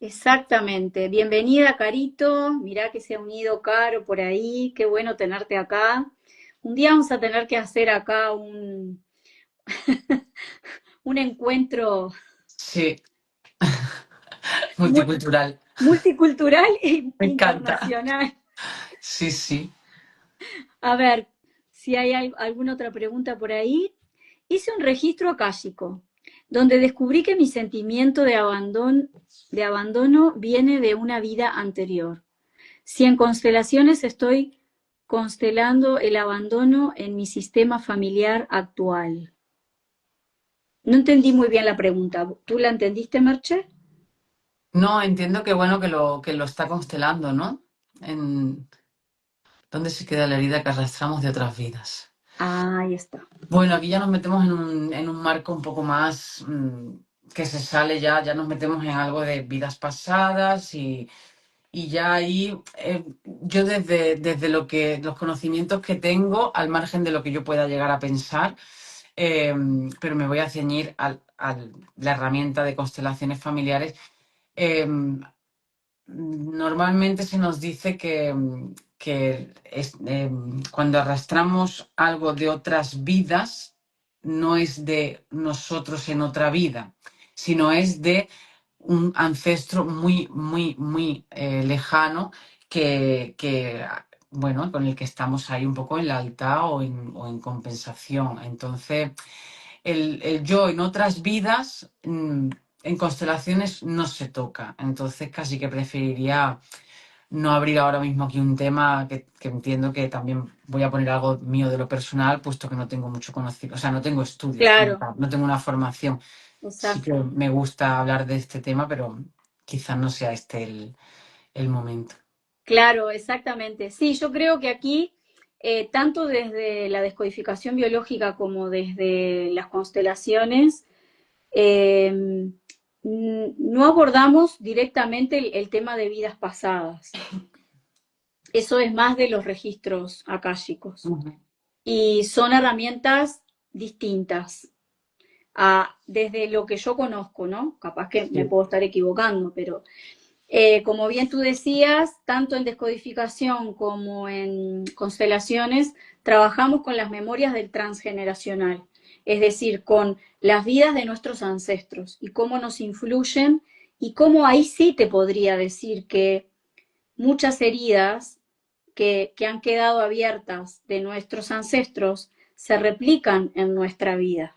Exactamente. Bienvenida, Carito. Mirá que se ha unido Caro por ahí. Qué bueno tenerte acá. Un día vamos a tener que hacer acá un encuentro Sí, multicultural. multicultural e Me encanta. internacional. Sí, sí. A ver, si hay alguna otra pregunta por ahí. Hice un registro akáshico, donde descubrí que mi sentimiento de abandono viene de una vida anterior. Si en constelaciones estoy constelando el abandono en mi sistema familiar actual. No entendí muy bien la pregunta. ¿Tú la entendiste, Merche? No, entiendo que bueno que lo está constelando, ¿no? En dónde se queda la herida que arrastramos de otras vidas. Ah, ahí está. Bueno, aquí ya nos metemos en un marco un poco más que se sale ya nos metemos en algo de vidas pasadas y ya ahí yo desde los conocimientos que tengo, al margen de lo que yo pueda llegar a pensar, eh, pero me voy a ceñir a la herramienta de constelaciones familiares. eh, Normalmente se nos dice que cuando arrastramos algo de otras vidas, no es de nosotros en otra vida, sino es de un ancestro muy, muy, muy lejano bueno, con el que estamos ahí un poco en lealtad o en compensación. Entonces, el yo en otras vidas, en constelaciones no se toca. Entonces casi que preferiría no abrir ahora mismo aquí un tema que entiendo que también voy a poner algo mío de lo personal, puesto que no tengo mucho conocimiento, o sea, no tengo estudios como Claro, tal, no tengo una formación. Sí que exacto. me gusta hablar de este tema, pero quizás no sea este el momento. Claro, exactamente. Sí, yo creo que aquí, tanto desde la descodificación biológica como desde las constelaciones, eh, no abordamos directamente el tema de vidas pasadas. Eso es más de los registros akáshicos. Ujú. Y son herramientas distintas desde lo que yo conozco, ¿no? Capaz que me Sí. puedo estar equivocando, pero como bien tú decías, tanto en descodificación como en constelaciones, trabajamos con las memorias del transgeneracional, es decir, con las vidas de nuestros ancestros y cómo nos influyen y cómo ahí sí te podría decir que muchas heridas que han quedado abiertas de nuestros ancestros se replican en nuestra vida.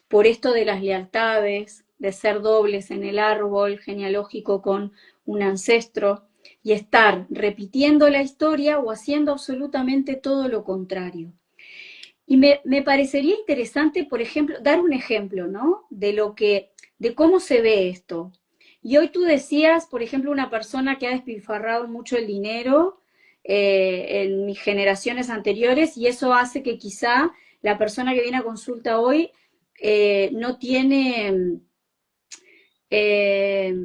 Por esto de las lealtades, de ser dobles en el árbol genealógico con un ancestro y estar repitiendo la historia o haciendo absolutamente todo lo contrario. Y me parecería interesante, por ejemplo, dar un ejemplo, ¿no? De cómo se ve esto. Y hoy tú decías, por ejemplo, una persona que ha despilfarrado mucho el dinero en mis generaciones anteriores y eso hace que quizá la persona que viene a consulta hoy no tiene,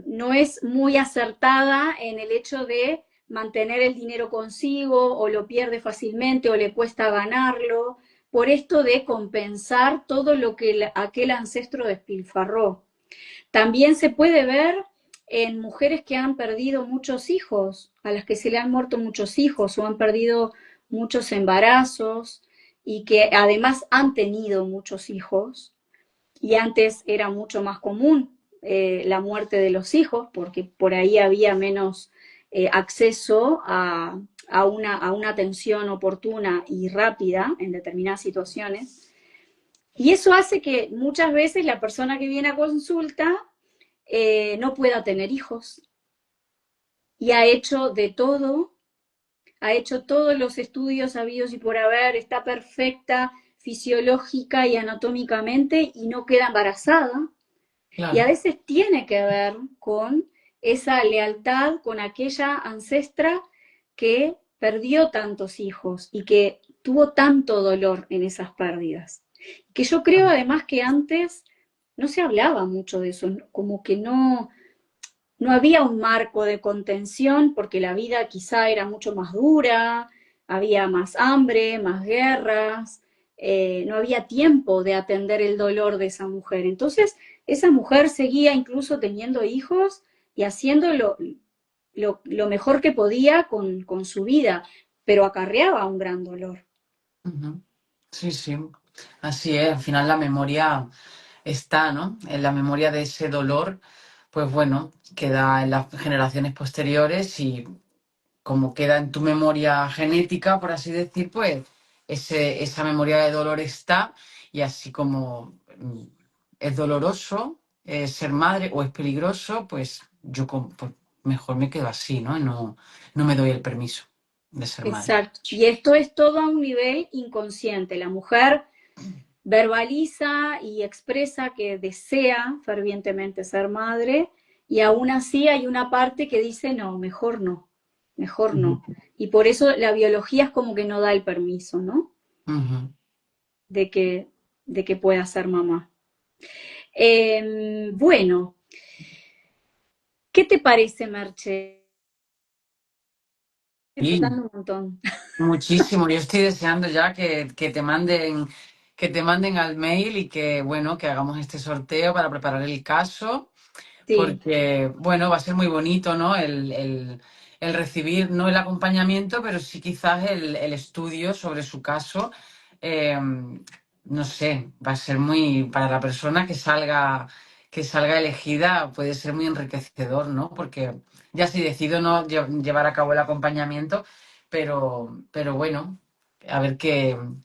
no es muy acertada en el hecho de mantener el dinero consigo o lo pierde fácilmente o le cuesta ganarlo, por esto de compensar todo lo que aquel ancestro despilfarró. También se puede ver en mujeres que han perdido muchos hijos, a las que se le han muerto muchos hijos o han perdido muchos embarazos y que además han tenido muchos hijos y antes era mucho más común la muerte de los hijos, porque por ahí había menos acceso a una atención oportuna y rápida en determinadas situaciones. Y eso hace que muchas veces la persona que viene a consulta no pueda tener hijos y ha hecho de todo, ha hecho todos los estudios habidos y por haber, está perfecta fisiológica y anatómicamente y no queda embarazada. Y a Claro. veces tiene que ver con esa lealtad con aquella ancestra que perdió tantos hijos y que tuvo tanto dolor en esas pérdidas. Que yo creo además que antes no se hablaba mucho de eso, como que no había un marco de contención porque la vida quizá era mucho más dura, había más hambre, más guerras, no había tiempo de atender el dolor de esa mujer. Entonces, esa mujer seguía incluso teniendo hijos y haciendo lo mejor que podía con su vida, pero acarreaba un gran dolor. Ujú. Sí, sí, así es. Al final la memoria está, ¿no? En la memoria de ese dolor, pues bueno, queda en las generaciones posteriores y como queda en tu memoria genética, por así decir, pues esa memoria de dolor está y así como es doloroso ser madre o es peligroso, pues pues, mejor me quedo así, ¿no? No me doy el permiso de ser madre. Exacto. Y esto es todo a un nivel inconsciente. La mujer verbaliza y expresa que desea fervientemente ser madre y aún así hay una parte que dice no, mejor no, mejor Ujú, no. Y por eso la biología es como que no da el permiso, ¿no? ujú. De que, de que pueda ser mamá. Bueno, ¿qué te parece, Merche? Sí, Disfrutando un montón. muchísimo. Yo estoy deseando ya que te manden al mail y que, bueno, que hagamos este sorteo para preparar el caso. Sí, Porque, bueno, va a ser muy bonito, ¿no? El recibir, no el acompañamiento, pero sí quizás el estudio sobre su caso. Eh, no sé, va a ser muy, para la persona que salga elegida, puede ser muy enriquecedor, ¿no? Porque ya si decido no llevar a cabo el acompañamiento, pero bueno, a ver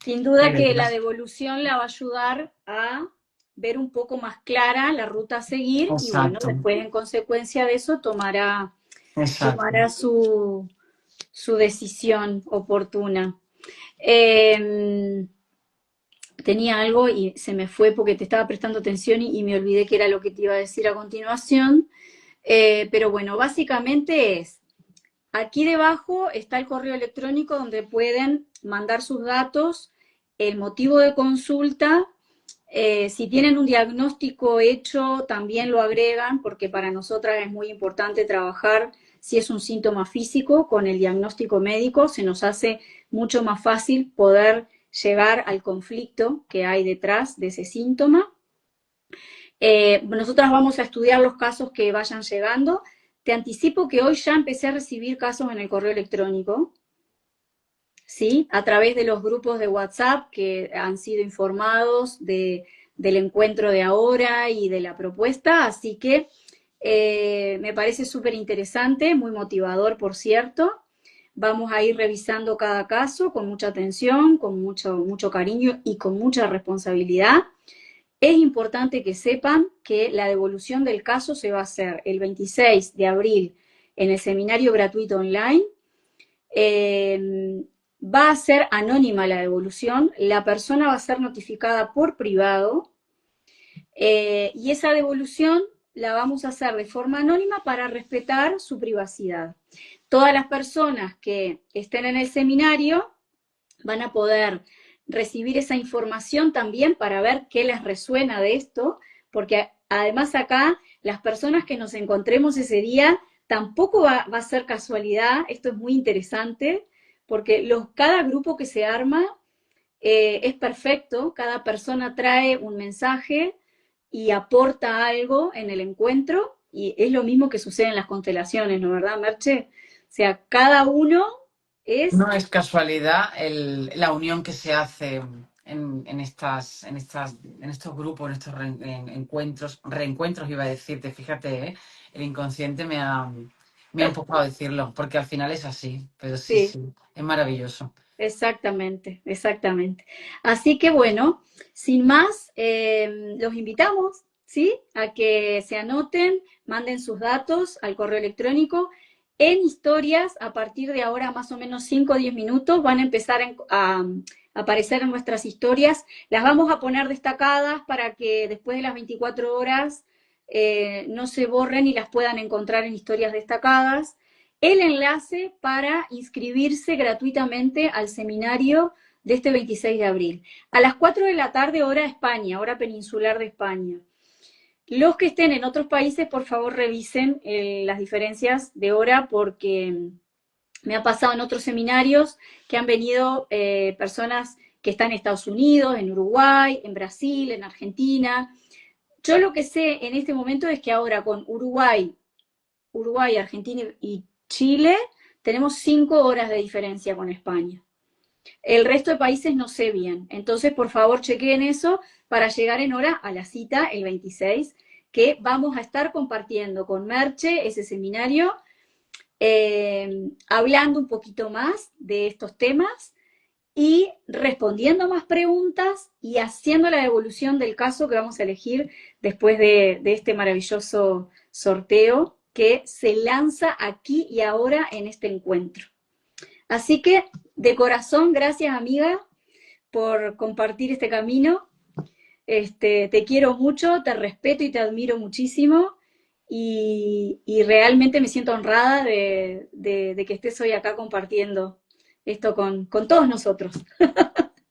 sin qué duda que la detrás. devolución la va a ayudar a ver un poco más clara la ruta a seguir y bueno, Exacto. después en consecuencia de eso tomará Exacto. tomará su decisión oportuna. Eh, Tenía algo y se me fue porque te estaba prestando atención y me olvidé que era lo que te iba a decir a continuación. Pero bueno, básicamente es, aquí debajo está el correo electrónico donde pueden mandar sus datos, el motivo de consulta. Si tienen un diagnóstico hecho, también lo agregan, porque para nosotras es muy importante trabajar si es un síntoma físico con el diagnóstico médico. Se nos hace mucho más fácil poder llegar al conflicto que hay detrás de ese síntoma. Nosotras vamos a estudiar los casos que vayan llegando. Te anticipo que hoy ya empecé a recibir casos en el correo electrónico. ¿Sí? A través de los grupos de WhatsApp que han sido informados del encuentro de ahora y de la propuesta, así que me parece súper interesante, muy motivador, por cierto. Vamos a ir revisando cada caso con mucha atención, con mucho cariño y con mucha responsabilidad. Es importante que sepan que la devolución del caso se va a hacer el 26 de abril en el seminario gratuito online. Va a ser anónima la devolución, la persona va a ser notificada por privado y esa devolución la vamos a hacer de forma anónima para respetar su privacidad. Todas las personas que estén en el seminario van a poder recibir esa información también para ver qué les resuena de esto, porque además acá las personas que nos encontremos ese día tampoco va a ser casualidad, esto es muy interesante, porque cada grupo que se arma es perfecto, cada persona trae un mensaje y aporta algo en el encuentro, y es lo mismo que sucede en las constelaciones, ¿no verdad, Merche? O sea, cada uno es, No es casualidad la unión que se hace en estos grupos, en estos encuentros, reencuentros, iba a decirte, fíjate, el inconsciente me ha empujado a decirlo, porque al final es así, pero sí, sí, sí, es maravilloso. exactamente, exactamente. Así que bueno, sin más, los invitamos, ¿sí? A que se anoten, manden sus datos al correo electrónico. En historias, a partir de ahora más o menos 5 o 10 minutos, van a empezar a aparecer en nuestras historias. Las vamos a poner destacadas para que después de las 24 horas no se borren y las puedan encontrar en historias destacadas el enlace para inscribirse gratuitamente al seminario de este 26 de abril. A las 4 de la tarde, hora España, hora peninsular de España. Los que estén en otros países, por favor, revisen las diferencias de hora porque me ha pasado en otros seminarios que han venido personas que están en Estados Unidos, en Uruguay, en Brasil, en Argentina. Yo lo que sé en este momento es que ahora con Uruguay, Argentina y Chile, tenemos 5 horas de diferencia con España. El resto de países no sé bien. Entonces, por favor, chequeen eso para llegar en hora a la cita el 26, que vamos a estar compartiendo con Merche ese seminario, hablando un poquito más de estos temas y respondiendo más preguntas y haciendo la devolución del caso que vamos a elegir después de este maravilloso sorteo que se lanza aquí y ahora en este encuentro. Así que, de corazón, gracias amiga por compartir este camino. Te quiero mucho, te respeto y te admiro muchísimo y realmente me siento honrada de que estés hoy acá compartiendo esto con todos nosotros.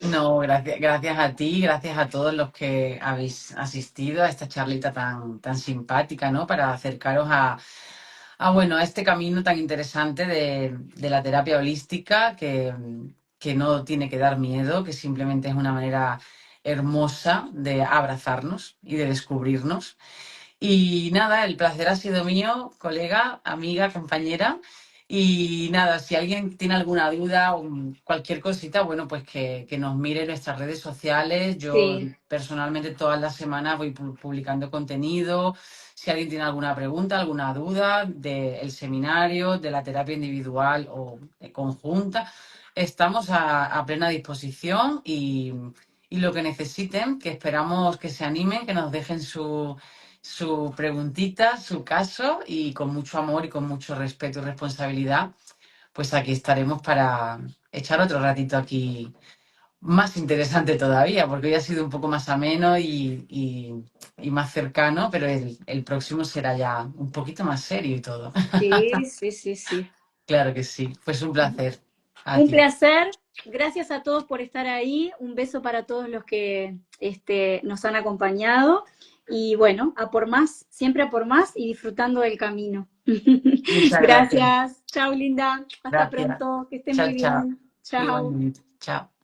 No, gracias a ti, gracias a todos los que habéis asistido a esta charlita tan simpática, ¿no? Para acercaros bueno, a este camino tan interesante de la terapia holística que no tiene que dar miedo, que simplemente es una manera hermosa de abrazarnos y de descubrirnos. Y nada, el placer ha sido mío, colega, amiga, compañera. Y nada, si alguien tiene alguna duda o cualquier cosita, bueno, pues que nos mire en nuestras redes sociales. Yo Sí, personalmente todas las semanas voy publicando contenido. Si alguien tiene alguna pregunta, alguna duda del seminario, de la terapia individual o conjunta, estamos a plena disposición y lo que necesiten, que esperamos que se animen, que nos dejen su preguntita, su caso y con mucho amor y con mucho respeto y responsabilidad, pues aquí estaremos para echar otro ratito aquí más interesante todavía, porque hoy ha sido un poco más ameno y más cercano, pero el próximo será ya un poquito más serio y todo. Sí, sí, sí, sí. Claro que sí, pues un placer a Un ti. placer. Gracias a todos por estar ahí. Un beso para todos los que nos han acompañado. Y bueno, a por más, siempre a por más y disfrutando del camino. Muchas gracias. Gracias. Chao, linda. Hasta Gracias. pronto. Que esté Chao, muy chao. bien. Chao. Igualmente. Chao.